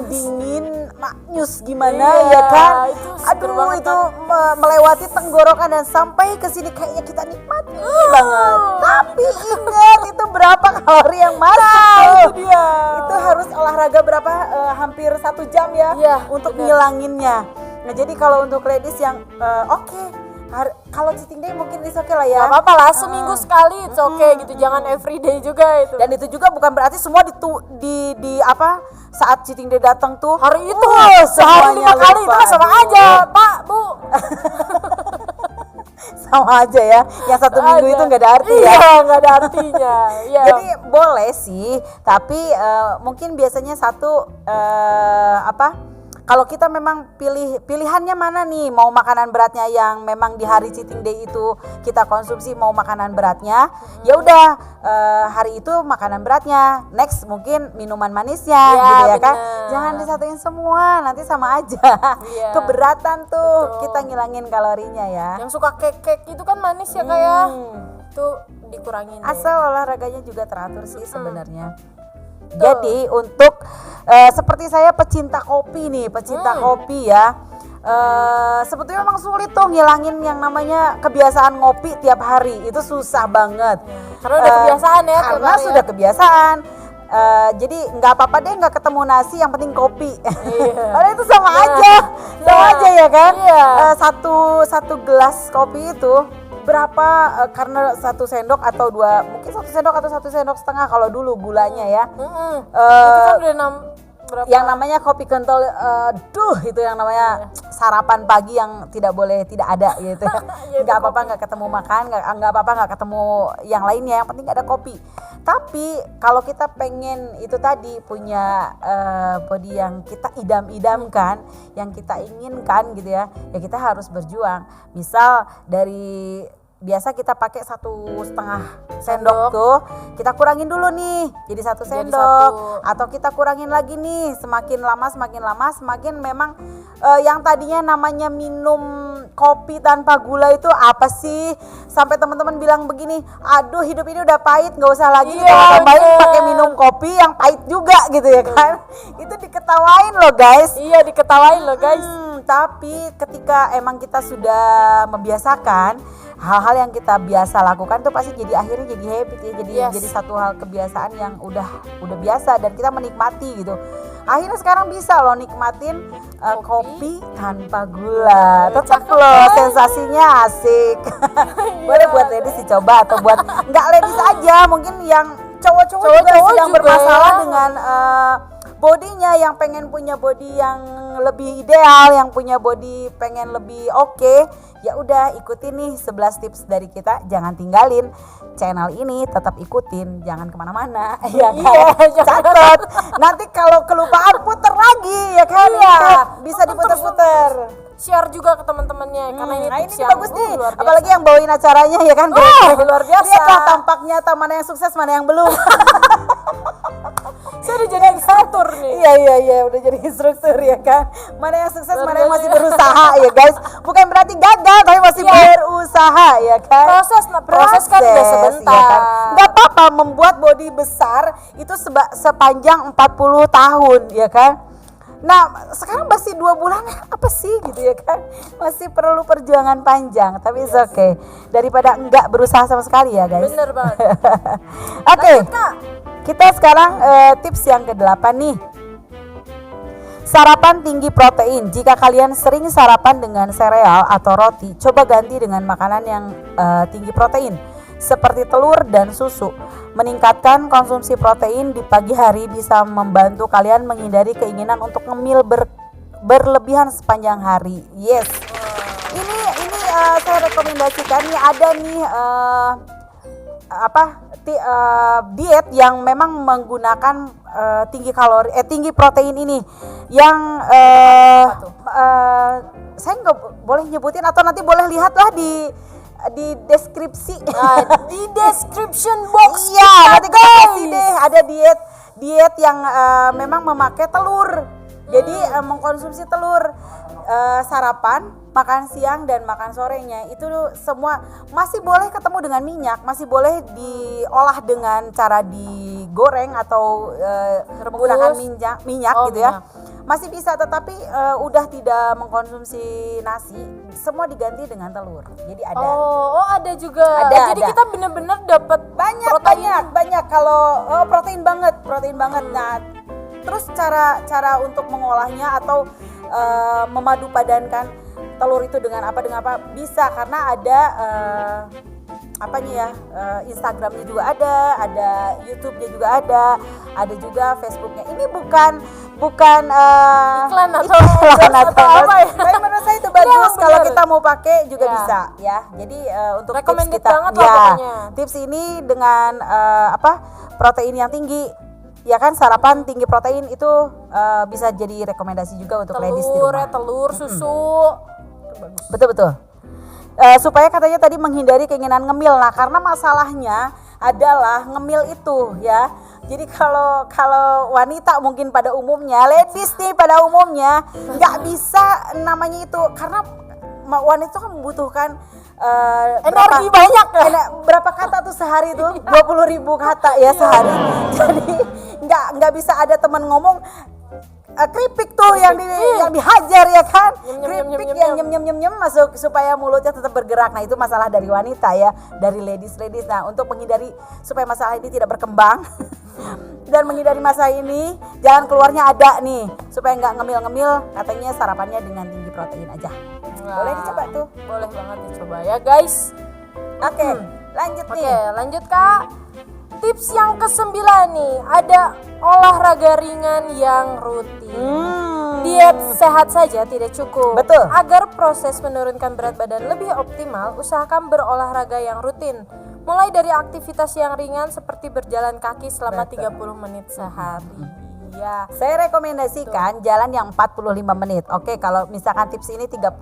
dingin maknyus gimana Iya, ya kan. itu seger Aduh banget itu kan. melewati tenggorokan dan sampai ke sini kayaknya kita nikmati banget. Tapi ingat itu berapa kalori yang masuk. Itu dia. Itu harus olahraga berapa hampir 1 jam ya Iya, untuk bener. ngilanginnya. Nah, jadi kalau untuk ladies yang kalau cheating day mungkin is okay lah ya. Gak apa-apa lah, seminggu sekali it's okay gitu, jangan everyday juga itu. Dan itu juga bukan berarti semua di apa saat cheating day datang tuh hari itu sehari 5 kali itu mah sama aja, Pak, Bu. sama aja ya. Yang 1 minggu itu nggak ada arti ya. Iya, nggak ada artinya. Iya. Jadi boleh sih, tapi mungkin biasanya kalau kita memang pilihannya mana nih, mau makanan beratnya yang memang di hari cheating day itu kita konsumsi mau makanan beratnya, ya udah hari itu makanan beratnya, next mungkin minuman manisnya Ya, gitu ya kan. bener. Jangan disatuin semua, nanti sama aja. Iya. Keberatan tuh, Betul. kita ngilangin kalorinya ya. Yang suka kek itu kan manis ya kayak. Tuh dikurangin deh. Asal olahraganya juga teratur sih sebenarnya. Jadi untuk seperti saya pecinta kopi nih, kopi ya. Sebetulnya memang sulit tuh ngilangin yang namanya kebiasaan ngopi tiap hari. Itu susah banget. Karena udah kebiasaan ya tiap Karena hari ya. sudah kebiasaan. Jadi nggak apa-apa deh nggak ketemu nasi, yang penting kopi. Padahal itu sama aja ya kan. Iya. Satu gelas kopi itu berapa, karena 1 sendok atau 2, mungkin 1 sendok atau 1 sendok setengah kalau dulu gulanya ya. Itu kan udah berapa? Yang namanya kopi kental, itu yang namanya sarapan pagi yang tidak boleh tidak ada gitu. Ya, Nggak apa-apa nggak ketemu makan, nggak apa-apa nggak ketemu yang lainnya, yang penting ada kopi. Tapi kalau kita pengen itu tadi punya body yang kita idam-idamkan, yang kita inginkan gitu ya kita harus berjuang. Misal dari biasa kita pakai 1,5 sendok tuh, kita kurangin dulu nih jadi 1 sendok, atau kita kurangin lagi nih, semakin lama semakin memang yang tadinya namanya minum kopi tanpa gula itu apa sih, sampai teman-teman bilang begini, aduh hidup ini udah pahit, nggak usah lagi tambahin pakai minum kopi yang pahit juga gitu ya kan. Itu diketawain loh guys. Iya, diketawain loh guys. Tapi ketika emang kita sudah membiasakan hal-hal yang kita biasa lakukan tuh pasti akhirnya jadi habit ya, jadi satu hal kebiasaan yang udah biasa dan kita menikmati gitu. Akhirnya sekarang bisa loh nikmatin kopi tanpa gula. Tetap loh sensasinya asik. Boleh buat ladies dicoba atau buat nggak ladies aja, mungkin yang cowok-cowok juga sedang juga bermasalah ya. dengan bodinya, yang pengen punya body yang lebih ideal, yang punya body pengen lebih oke. Ya udah ikutin nih 11 tips dari kita, jangan tinggalin channel ini, tetap ikutin, jangan kemana-mana ya kan. Catat, nanti kalau kelupaan puter lagi ya kan. Iya. Bisa diputer-puter. Share juga ke teman-temannya karena ini Nah, tips ini yang bagus nih, luar biasa. apalagi yang bawain acaranya ya kan. Luar biasa. Lihatlah tampak nyata mana yang sukses, mana yang belum. Saya udah jadi instruktur nih. Iya, udah jadi instruktur ya kan. Mana yang sukses, mana yang masih berusaha ya guys. Bukan berarti gagal, tapi masih berusaha ya kan. Proses kan udah sebentar. Ya kan? Nggak apa-apa membuat body besar itu sepanjang 40 tahun ya kan. Nah sekarang masih 2 bulan apa sih gitu ya kan. Masih perlu perjuangan panjang, tapi it's okay. Daripada enggak berusaha sama sekali ya guys. Bener banget. Oke. Lanjut, Kak. Kita sekarang tips yang ke-8 nih. Sarapan tinggi protein. Jika kalian sering sarapan dengan sereal atau roti, coba ganti dengan makanan yang tinggi protein seperti telur dan susu. Meningkatkan konsumsi protein di pagi hari bisa membantu kalian menghindari keinginan untuk ngemil berlebihan sepanjang hari. Yes. Ini saya rekomendasikan nih, ada nih diet yang memang menggunakan tinggi protein ini, yang saya nggak boleh nyebutin atau nanti boleh lihatlah di deskripsi. Di description box. Iya, nanti gue kasih deh, ada diet yang memang memakai telur. Jadi mengkonsumsi telur sarapan, makan siang dan makan sorenya itu semua masih boleh ketemu dengan minyak, masih boleh diolah dengan cara digoreng atau menggunakan minyak gitu ya. Masih bisa, tetapi udah tidak mengkonsumsi nasi, semua diganti dengan telur. Jadi ada. Ada juga. Jadi kita bener-bener dapat banyak kalau protein banget. Nah, terus cara untuk mengolahnya atau memadu padankan telur itu dengan apa bisa, karena ada Instagramnya juga ada YouTube-nya juga ada juga Facebooknya. Ini bukan iklan atau apa ya? Tapi menurut saya itu bagus kalau kita mau pakai juga bisa ya. Jadi untuk tips kita tips ini dengan protein yang tinggi ya kan, sarapan tinggi protein itu bisa jadi rekomendasi juga untuk ladies di rumah. Telur, susu. Betul. Supaya katanya tadi menghindari keinginan ngemil. Nah, karena masalahnya adalah ngemil itu ya. Jadi kalau wanita mungkin pada umumnya, ladies nih pada umumnya nggak bisa namanya itu, karena wanita kan membutuhkan energi banyak ya. Berapa kata tuh sehari tuh? 20.000 kata ya sehari. Jadi nggak bisa ada teman ngomong keripik tuh yang dihajar ya kan, keripik yang nyem masuk supaya mulutnya tetap bergerak. Nah itu masalah dari wanita ya, dari ladies. Nah untuk menghindari supaya masalah ini tidak berkembang dan menghindari masalah ini, jalan keluarnya ada nih supaya nggak ngemil, katanya sarapannya dengan tinggi protein aja. Boleh dicoba tuh. Boleh banget dicoba ya guys. Oke, lanjut nih. Lanjut Kak. Tips yang ke-9 nih, ada olahraga ringan yang rutin. Diet sehat saja tidak cukup. Betul. Agar proses menurunkan berat badan lebih optimal, usahakan berolahraga yang rutin. Mulai dari aktivitas yang ringan seperti berjalan kaki selama 30 menit sehari. Ya. Saya rekomendasikan jalan yang 45 menit. Oke, kalau misalkan tips ini 30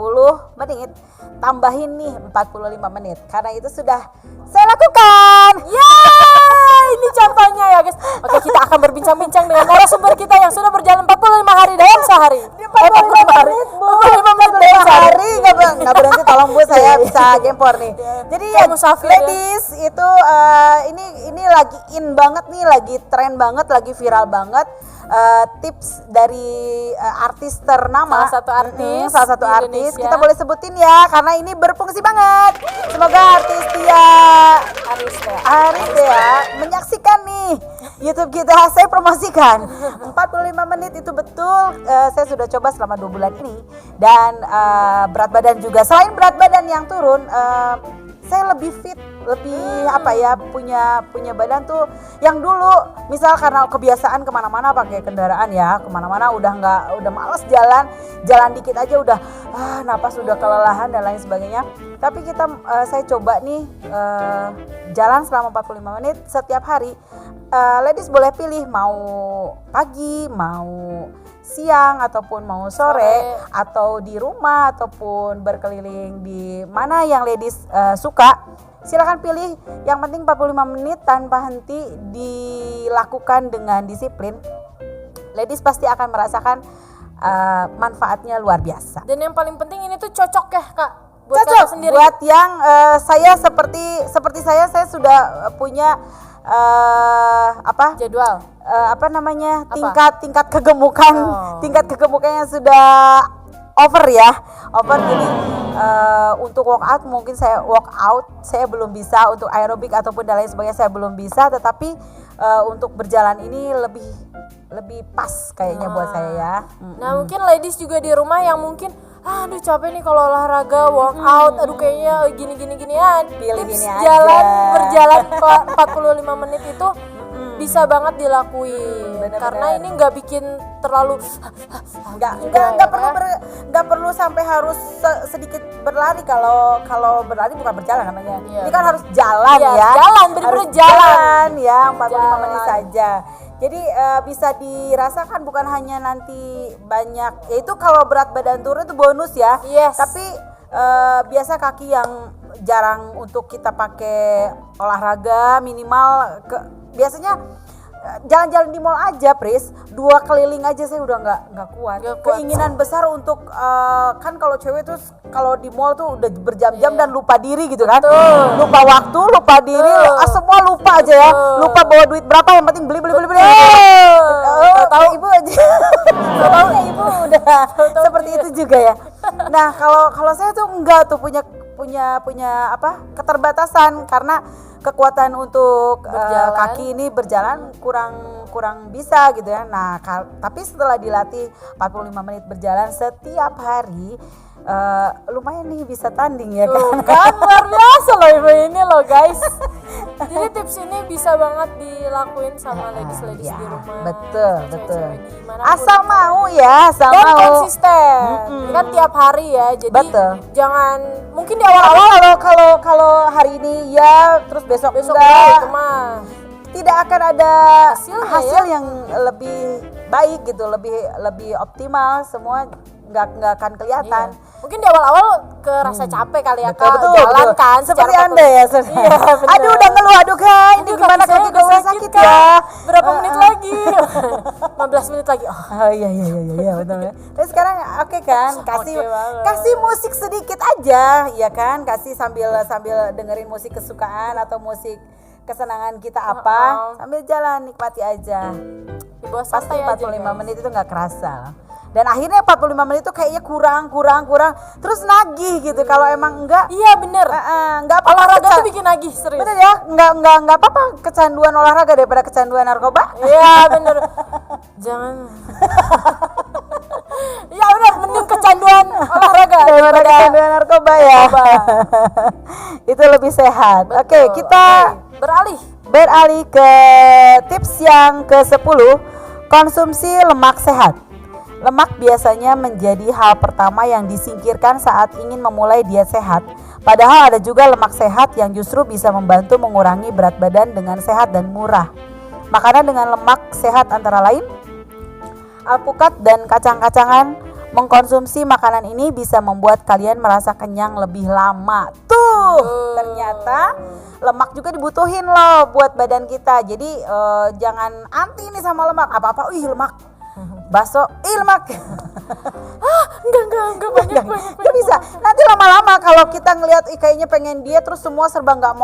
menit, tambahin nih 45 menit. Karena itu sudah saya lakukan. Ini contohnya ya guys. Oke, kita akan berbincang-bincang dengan narasumber kita yang sudah berjalan 45 hari dalam sehari. 45 hari. 45 menit dalam sehari. Nggak berhenti, tolong Bu, saya bisa gempor nih. Jadi ya ladies itu ini lagi in banget nih, lagi tren banget, lagi viral banget. Tips dari artis ternama, salah satu artis Indonesia. Kita boleh sebutin ya karena ini berfungsi banget. Semoga artis Tia Aristea menyaksikan nih YouTube kita saya promosikan 45 menit itu betul. Saya sudah coba selama 2 bulan ini dan berat badan juga, selain berat badan yang turun, saya lebih fit, lebih punya badan tuh yang dulu misal karena kebiasaan kemana-mana pakai kendaraan ya, kemana-mana udah males jalan dikit aja udah napas udah kelelahan dan lain sebagainya. Tapi saya coba nih jalan selama 45 menit setiap hari. Ladies boleh pilih mau pagi, mau siang ataupun mau sore atau di rumah ataupun berkeliling di mana yang ladies suka. Silakan pilih, yang penting 45 menit tanpa henti dilakukan dengan disiplin. Ladies pasti akan merasakan manfaatnya luar biasa. Dan yang paling penting ini tuh cocok ya Kak buat Cocok Kakak sendiri. buat yang saya seperti saya sudah punya Jadwal. tingkat kegemukan tingkat kegemukannya sudah over. Jadi untuk workout saya belum bisa, untuk aerobik ataupun dan lain sebagainya saya belum bisa, tetapi untuk berjalan ini lebih pas kayaknya buat saya ya. Nah mungkin ladies juga di rumah yang mungkin aduh capek nih kalau olahraga workout, aduh kayaknya ginian. Pilih Tips gini aja. berjalan 45 menit itu bisa banget dilakuin. Bener-bener. Karena ini nggak bikin terlalu nggak perlu sampai harus sedikit berlari. Kalau berlari bukan berjalan namanya. Iya, Ini kan harus jalan Iya, ya. jalan, bener-bener Harus jalan. ya 45 menit Jalan. saja. Jadi bisa dirasakan bukan hanya nanti banyak, yaitu kalau berat badan turun itu bonus ya. Yes. Tapi biasa kaki yang jarang untuk kita pakai olahraga minimal biasanya jalan-jalan di mall aja, Pris, 2 keliling aja saya udah nggak kuat. Nggak kuat. Keinginan besar untuk kan kalau cewek tuh kalau di mall tuh udah berjam-jam dan lupa diri gitu kan. Lupa waktu, lupa diri, semua lupa aja ya. Lupa bawa duit berapa, yang penting beli. Tahu ibu aja. Tahu ibu udah seperti itu juga ya. Nah, kalau saya tuh enggak tuh punya keterbatasan karena kekuatan untuk kaki ini berjalan kurang bisa gitu ya. Nah, tapi setelah dilatih 45 menit berjalan setiap hari, lumayan nih bisa tanding ya kan luar biasa loh ibu ini loh guys. Jadi tips ini bisa banget dilakuin sama ladies ya, di rumah. betul. Cewek-cewek dimanapun. Asal mau ya, asal Dan mau. konsisten. Ini kan tiap hari ya. Jadi Betul. jangan mungkin di awal-awal Kalau hari ini ya, terus besok besok enggak, itu mah tidak akan ada Hasilnya hasil yang lebih baik gitu, lebih optimal, semua nggak akan kelihatan. iya. Mungkin di awal-awal kerasa capek kali ya Kak, Betul. jalan kan Seperti secara Anda ya, Iya, bener. aduh udah ngeluh, aduh Kak, ini Aduh, gimana saya kaki udah gue sakit Kak. ya. Berapa menit lagi? 15 menit lagi. Oh iya betul ya. Terus sekarang oke kan, Oke banget. kasih musik sedikit aja, ya kan, kasih sambil dengerin musik kesukaan atau musik kesenangan kita apa, sambil jalan nikmati aja. Di bawah Pasti santai aja, 45 guys. menit itu nggak kerasa. Dan akhirnya 45 menit itu kayaknya kurang, terus nagih gitu. Kalau emang enggak, Iya bener. enggak apa-apa. Olahraga tuh bikin nagih serius. Bener ya, enggak apa-apa kecanduan olahraga daripada kecanduan narkoba. Iya bener. Jangan. Ya bener, mending kecanduan olahraga Daripada kecanduan narkoba ya. Itu lebih sehat. Oke, kita beralih ke tips yang ke-10, konsumsi lemak sehat. Lemak biasanya menjadi hal pertama yang disingkirkan saat ingin memulai diet sehat. Padahal ada juga lemak sehat yang justru bisa membantu mengurangi berat badan dengan sehat dan murah. Makanan dengan lemak sehat antara lain alpukat dan kacang-kacangan. Mengkonsumsi makanan ini bisa membuat kalian merasa kenyang lebih lama. Ternyata lemak juga dibutuhin loh buat badan kita. Jadi jangan anti nih sama lemak. Apa-apa, lemak. Bakso, lemak. Enggak banyak. Nggak bisa. Nanti lama-lama kalau kita ngelihat kayaknya pengen diet terus semua serba nggak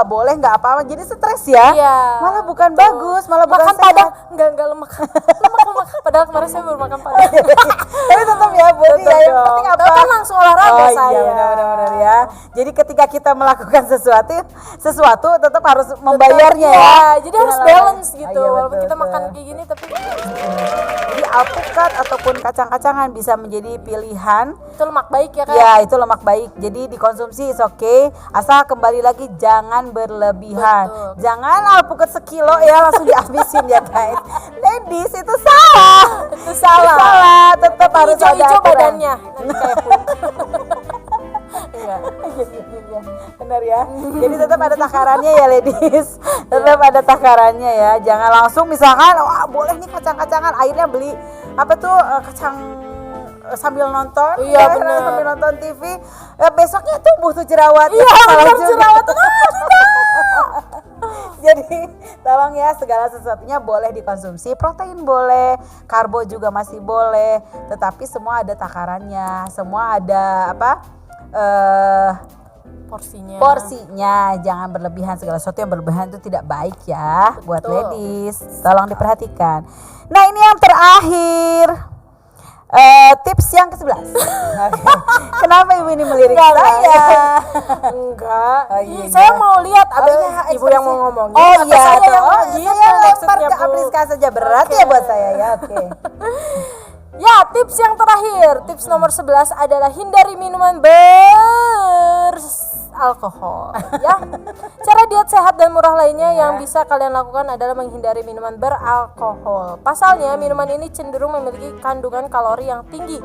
boleh, nggak apa-apa, jadi stres ya. Iya. Malah bukan bagus, malah bukan Makan sehat. padang enggak lemak. Lemak. Padahal kemarin saya baru makan padang. Tapi tetap ya body ya, yang Dong. penting apa? Tahu kan langsung olahraga Oh saya. iya benar ya. Jadi ketika kita melakukan sesuatu tetap harus membayarnya ya. Iya, jadi harus Dengan balance lawan. gitu. Iya, Walaupun betul, kita makan betul. kayak gini tapi Jadi alpukat ataupun kacang-kacangan bisa menjadi pilihan. itu lemak baik ya kan? Ya itu lemak baik, jadi dikonsumsi is oke, asal kembali lagi jangan berlebihan. Betul. Jangan alpukat sekilo ya langsung dihabisin ya guys. Ladies itu salah. Itu salah. Tetap harus ada Hijau-hijau aturan. badannya. Nanti kayak Enggak. Benar ya. Jadi tetap ada takarannya ya ladies. Tetap ada takarannya ya. Jangan langsung misalkan wah boleh nih kacang-kacangan, akhirnya beli apa tuh kacang sambil nonton, Iya, ya, bener. sambil nonton TV, besoknya tumbuh tuh jerawat. Iya, Salah bener, juga. jerawat. Jadi tolong ya, segala sesuatunya boleh dikonsumsi, protein boleh, karbo juga masih boleh, tetapi semua ada takarannya, semua ada apa? Porsinya, jangan berlebihan. Segala sesuatu yang berlebihan itu tidak baik ya. Buat ladies, tolong diperhatikan. Nah ini yang terakhir, tips yang ke-11. Kenapa ibu ini melirik saya? Enggak. Oh, iya. Saya mau lihat ada Oh, iya, ibu yang mau ngomong. Oh iya, saya tuh. yang mau Oh, gitu saya lempar maksudnya, ke Bu. Apriska saja, berat ya buat saya ya. Oke. Ya, tips yang terakhir, tips nomor 11 adalah hindari minuman beralkohol ya. Cara diet sehat dan murah lainnya yang bisa kalian lakukan adalah menghindari minuman beralkohol. Pasalnya, minuman ini cenderung memiliki kandungan kalori yang tinggi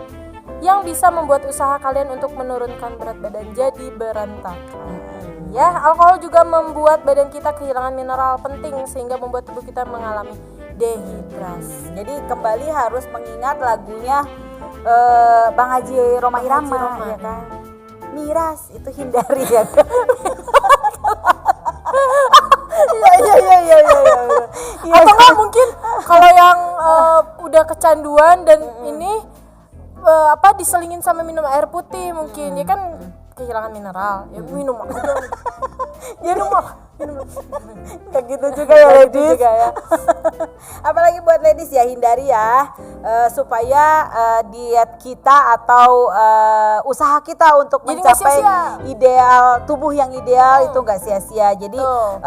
yang bisa membuat usaha kalian untuk menurunkan berat badan jadi berantakan. Ya, alkohol juga membuat badan kita kehilangan mineral penting sehingga membuat tubuh kita mengalami dehidrasi. Jadi kembali harus mengingat lagunya Bang Haji Roma Irama ya kan. Miras itu hindari ya kan. Iya. Atau enggak mungkin kalau yang udah kecanduan dan ini diselingin sama minum air putih mungkin ya kan kehilangan mineral ya minum aja. Kayak gitu juga ya ladies. Apalagi buat ladies ya, hindari ya supaya diet kita atau usaha kita untuk Jadi nggak mencapai sia-sia. ideal tubuh yang ideal itu nggak sia-sia. Jadi Betul.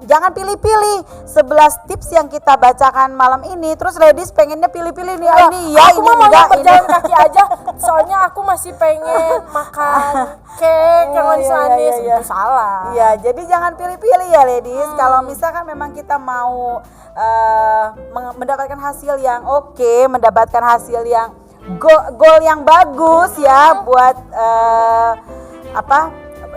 jangan pilih-pilih 11 tips yang kita bacakan malam ini terus ladies pengennya pilih-pilih nih ini ya aku ini mah maunya enggak ini. berjalan kaki aja soalnya aku masih pengen makan cake yang manis-manis Iya. itu salah. Iya, jadi jangan pilih-pilih ya ladies. Kalau misalkan memang kita mau mendapatkan hasil yang oke, mendapatkan hasil yang goal yang bagus ya buat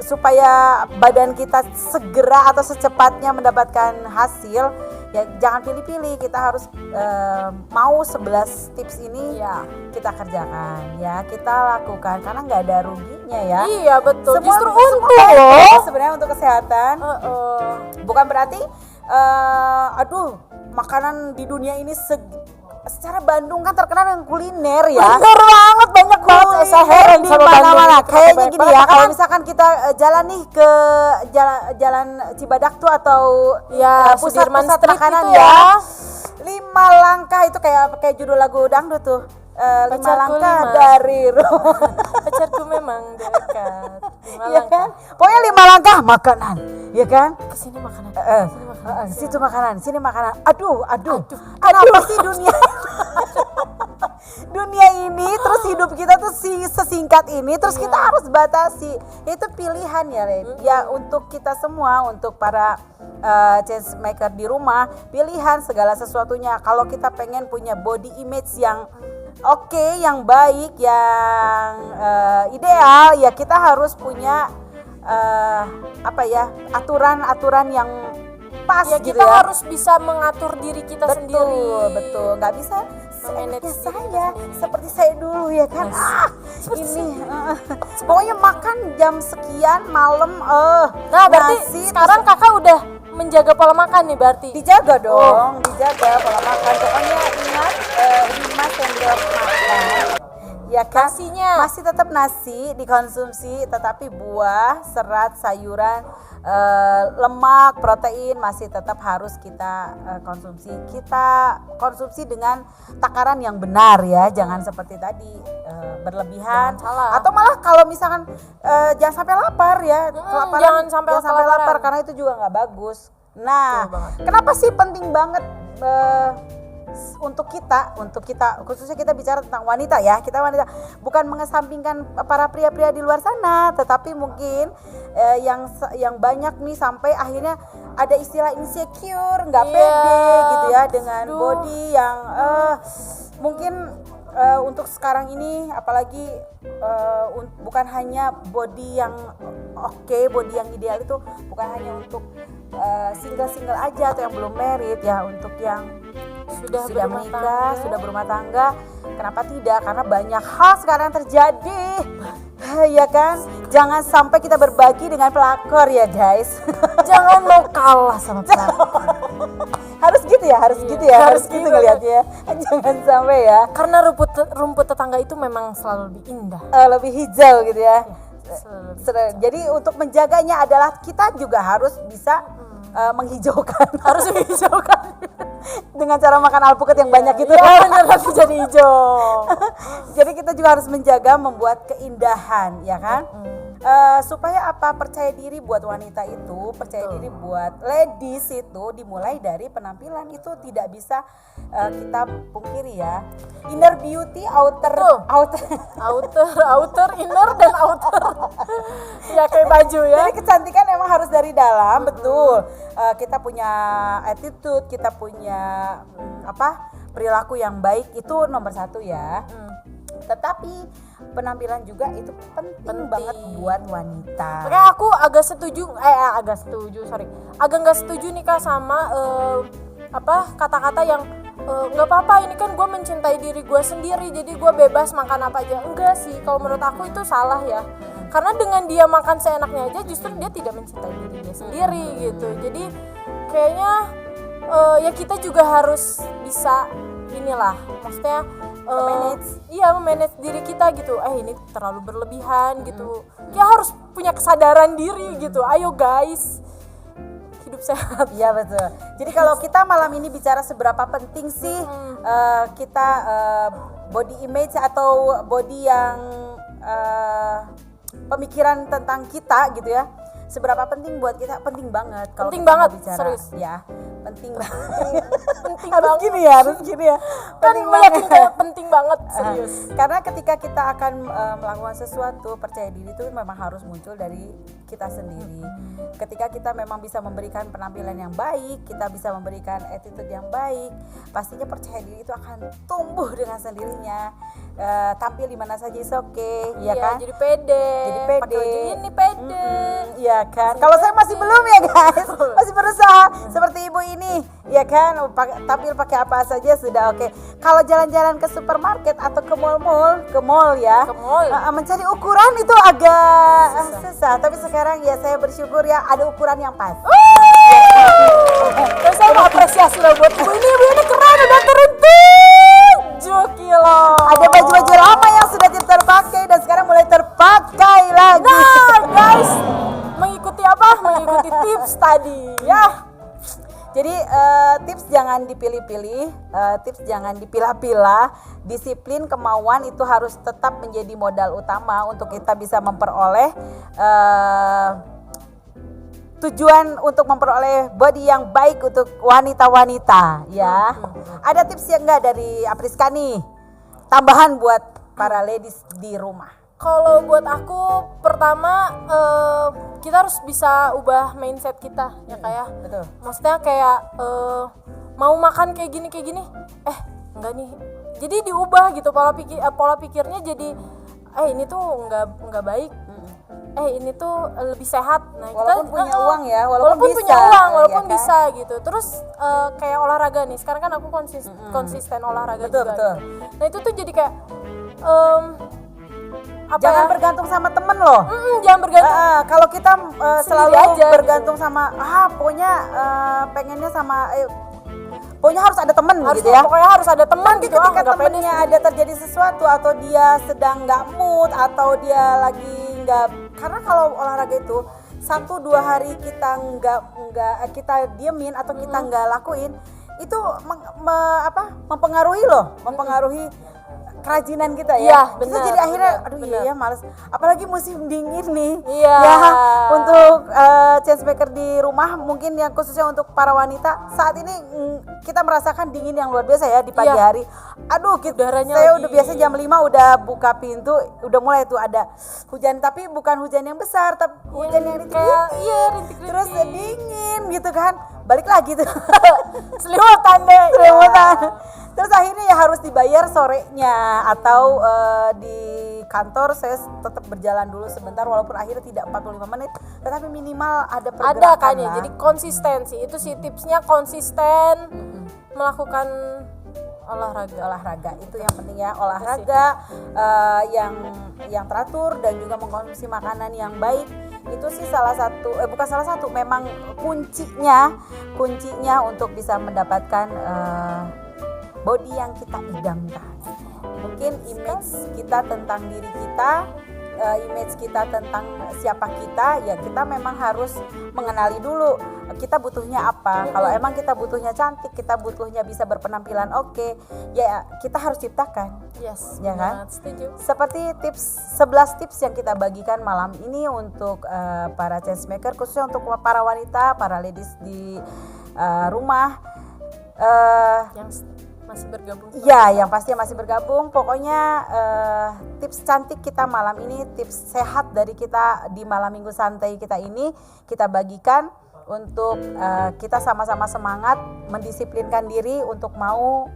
supaya badan kita segera atau secepatnya mendapatkan hasil, ya jangan pilih-pilih, kita harus mau 11 tips ini Iya. kita kerjakan ya, kita lakukan karena nggak ada ruginya ya. Iya betul. Semua- Justru semua untung baik loh. ya sebenarnya untuk kesehatan. Bukan berarti makanan di dunia ini secara Bandung kan terkenal dengan kuliner ya. Bener banget, banyak banget. Saya heran di sama mana-mana. Bandung. Kayaknya Banyak gini banget ya, kalau makanan. misalkan kita jalan nih ke jalan Cibadak tuh atau Ya, Sudirman pusat-pusat Street makanan itu ya. 5 langkah itu kayak judul lagu dangdut tuh. 5 Pacarku langkah 5. dari rumah. Pacarku memang dekat. Iya kan? Pokoknya 5 langkah makanan, ya kan? Kesini makanan. Situ makanan, sini makanan. Aduh. Kenapa sih dunia dunia ini terus hidup kita tuh sesingkat ini terus kita harus batasi. Itu pilihan ya, Ren. Ya untuk kita semua, untuk para change maker di rumah, pilihan segala sesuatunya. Kalau kita pengen punya body image yang oke, yang baik, yang ideal, ya kita harus punya aturan-aturan yang pas Ya gitu kita ya. harus bisa mengatur diri kita sendiri. Betul, nggak bisa Memanage seenaknya diri saya kita sendiri. seperti saya dulu ya kan. Seperti Ini pokoknya makan jam sekian malam Nah, berarti nasi, sekarang kakak udah menjaga pola makan nih berarti. dijaga dong, dijaga pola makan. Pokoknya ingat 5 sendok makan ya kan? Nasinya. Masih tetap nasi dikonsumsi, tetapi buah, serat, sayuran, lemak, protein masih tetap harus kita konsumsi. Kita konsumsi dengan takaran yang benar ya, jangan seperti tadi berlebihan. Jangan salah. Atau malah kalau misalkan jangan sampai lapar ya, jangan sampai lapar kelaparan. karena itu juga nggak bagus. Nah, Betul banget. kenapa sih penting banget untuk kita khususnya kita bicara tentang wanita ya, kita wanita bukan mengesampingkan para pria-pria di luar sana, tetapi mungkin yang banyak nih sampai akhirnya ada istilah insecure, nggak pede gitu ya dengan body yang mungkin untuk sekarang ini apalagi bukan hanya body yang body yang ideal itu bukan hanya untuk single aja atau yang belum married ya, untuk yang sudah menikah, sudah berumah tangga, kenapa tidak? Karena banyak hal sekarang terjadi, ya kan? Jangan sampai kita berbagi dengan pelakor ya guys. Jangan mau kalah sama pelakor. Harus gitu ya, harus gitu ngelihatnya. Jangan sampai ya. Karena rumput tetangga itu memang selalu lebih indah. Lebih hijau gitu ya. Selalu. Jadi untuk menjaganya adalah kita juga harus bisa menghijaukan. Harus menghijaukan. Dengan cara makan alpukat yang banyak itu. Iya benar, nanti jadi hijau. Jadi kita juga harus menjaga membuat keindahan, ya kan? Supaya apa? Percaya diri buat wanita itu, percaya diri buat ladies itu dimulai dari penampilan. Itu tidak bisa kita pungkiri ya. Inner beauty, outer Inner dan outer. Ya kayak baju ya. Jadi kecantikan emang harus dari dalam, betul. Kita punya attitude, kita punya perilaku yang baik itu nomor satu ya. Tetapi penampilan juga itu penting banget buat wanita. Makanya aku agak nggak setuju nih Kak sama kata-kata yang nggak apa-apa, ini kan gue mencintai diri gue sendiri jadi gue bebas makan apa aja. Enggak sih, kalau menurut aku itu salah ya. Karena dengan dia makan seenaknya aja justru dia tidak mencintai diri dia sendiri gitu. Jadi kayaknya ya kita juga harus bisa maksudnya memanage diri kita gitu. Ini terlalu berlebihan gitu. Kita harus punya kesadaran diri gitu. Ayo guys, hidup sehat. Iya betul. Jadi kalau kita malam ini bicara seberapa penting sih kita body image atau body yang pemikiran tentang kita gitu ya. Seberapa penting buat kita? Penting banget kalau Penting kita banget, mau bicara. serius. Ya, penting banget. Penting harus banget. gini ya. Kan meyakinkan penting banget, serius. Karena ketika kita akan melakukan sesuatu, percaya diri itu memang harus muncul dari kita sendiri. Ketika kita memang bisa memberikan penampilan yang baik, kita bisa memberikan attitude yang baik, pastinya percaya diri itu akan tumbuh dengan sendirinya. Tampil di mana saja is okay, ya kan? Jadi pede. Pakai baju ini pede. Iya kan? Kalau saya masih belum ya guys, masih berusaha seperti ibu ini, ya kan? Tampil pakai apa saja sudah oke. Kalau jalan-jalan ke supermarket atau ke mall ya, mencari ukuran itu agak susah. Tapi sekarang ya saya bersyukur ya ada ukuran yang pas. Dan saya mau apresiasi loh buat ibu ini keren, udah turun 7 kilo. Ada baju-baju lama yang sudah tidak terpakai dan sekarang mulai terpakai lagi. Nah guys, mengikuti tips tadi ya. Jadi tips jangan dipilih-pilih, tips jangan dipilah-pilah. Disiplin, kemauan itu harus tetap menjadi modal utama untuk kita bisa memperoleh tujuan untuk memperoleh body yang baik untuk wanita-wanita ya. Ada tips yang enggak dari Apriska nih? Tambahan buat para ladies di rumah. Kalau buat aku pertama kita harus bisa ubah mindset kita ya kayak. Betul. Maksudnya kayak mau makan kayak gini enggak nih. Jadi diubah gitu pola pikirnya jadi ini tuh enggak baik. Ini tuh lebih sehat. Nah, walaupun kita punya uang ya, walaupun bisa, punya uang, walaupun ya kan? bisa gitu. Terus kayak olahraga nih. Sekarang kan aku konsisten olahraga betul, juga. Betul. Gitu. Nah, itu tuh jadi kayak jangan bergantung sama temen loh. Jangan bergantung. Kalau kita selalu aja, bergantung sama pokoknya pengennya sama pokoknya harus ada temen harus gitu ya. pokoknya harus ada teman Nanti gitu. ketika nggak pede temennya sih. ada terjadi sesuatu atau dia sedang nggak mood atau dia lagi nggak, karena kalau olahraga itu 1-2 hari kita nggak kita diemin atau kita nggak lakuin itu mempengaruhi kerajinan kita ya. Iya, Kita benar, jadi akhirnya benar, aduh benar. iya males. Apalagi musim dingin nih. Iya. Ya, untuk changemaker di rumah mungkin yang khususnya untuk para wanita saat ini kita merasakan dingin yang luar biasa ya di pagi Iya. hari. Aduh, Udaranya saya lagi. udah biasa jam 5 udah buka pintu, udah mulai tuh ada hujan, tapi bukan hujan yang besar, tapi hujan yang kayak rintik-rintik. Terus dingin gitu kan. Balik lagi tuh. Selimutan deh. Selimutan. Terus akhirnya ya harus dibayar sorenya atau di kantor saya tetap berjalan dulu sebentar walaupun akhirnya tidak 45 menit tetapi minimal ada pergerakan Ada kan ya, lah. jadi konsistensi itu sih tipsnya, konsisten melakukan olahraga itu yang penting ya, olahraga yang teratur dan juga mengkonsumsi makanan yang baik itu sih bukan salah satu, memang kuncinya untuk bisa mendapatkan body yang kita idamkan. Mungkin image kita tentang diri kita, image kita tentang siapa kita, ya kita memang harus mengenali dulu kita butuhnya apa. Kalau emang kita butuhnya cantik, kita butuhnya bisa berpenampilan oke, ya kita harus ciptakan. Yes, Ya kan? setuju. Seperti 11 tips yang kita bagikan malam ini untuk para changemaker, khususnya untuk para wanita, para ladies di rumah. Yang masih bergabung. Ya, yang pasti masih bergabung. Pokoknya tips cantik kita malam ini, tips sehat dari kita di malam minggu santai kita ini kita bagikan untuk kita sama-sama semangat mendisiplinkan diri untuk mau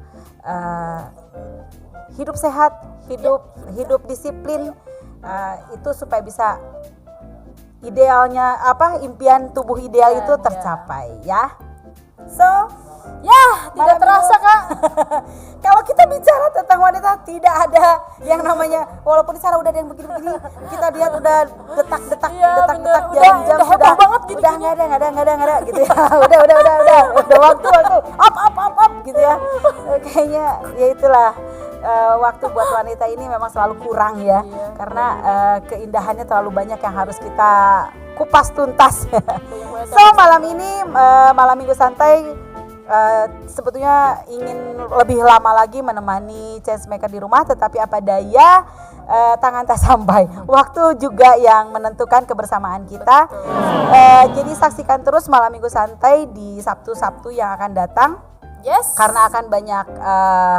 hidup sehat, hidup disiplin, itu supaya bisa idealnya impian tubuh ideal itu tercapai ya. So Ya, tidak malam terasa minggu- Kak. Kalau kita bicara tentang wanita tidak ada yang namanya, walaupun di sana udah ada yang begini-begini, kita lihat udah detak-detak Iya, bener. jam-jam Udah heboh banget udah gini-gini. nggak ada gitu ya. udah waktu up gitu ya. Kayaknya ya itulah waktu buat wanita ini memang selalu kurang ya. Iya. Karena keindahannya terlalu banyak yang harus kita kupas tuntas. So malam ini malam minggu santai sebetulnya ingin lebih lama lagi menemani changemaker di rumah, tetapi apa daya tangan tak sampai, waktu juga yang menentukan kebersamaan kita. Jadi saksikan terus malam minggu santai di Sabtu-Sabtu yang akan datang. Yes. Karena akan banyak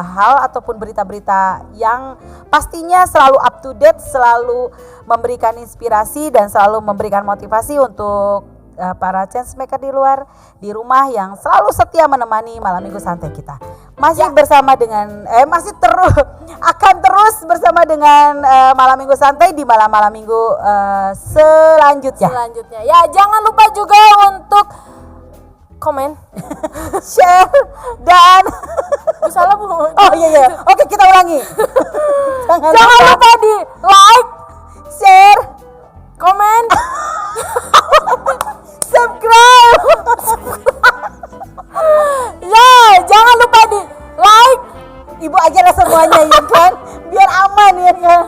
hal ataupun berita-berita yang pastinya selalu up to date, selalu memberikan inspirasi dan selalu memberikan motivasi untuk para changemaker di rumah yang selalu setia menemani malam minggu santai kita. Masih bersama dengan akan terus bersama dengan malam minggu santai di malam minggu selanjutnya. Ya, jangan lupa juga untuk komen, Share dan salah Bu. oh iya. Oke, kita ulangi. Jangan lupa di like, share, komen, subscribe. ya jangan lupa di like. Ibu aja lah semuanya ya kan, biar aman ya kan.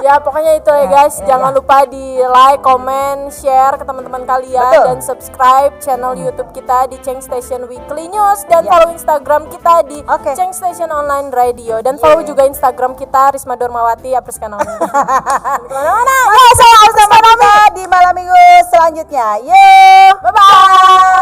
Ya pokoknya itu ya guys, jangan lupa di like, komen, share ke teman-teman kalian. Betul. Dan subscribe channel YouTube kita di Cheng Station Weekly News dan follow Instagram kita di Cheng Station Online Radio dan follow juga Instagram kita Risma Dormawati Apriska Naomi. Saya bersama kita di malam minggu selanjutnya. Yo, Bye bye.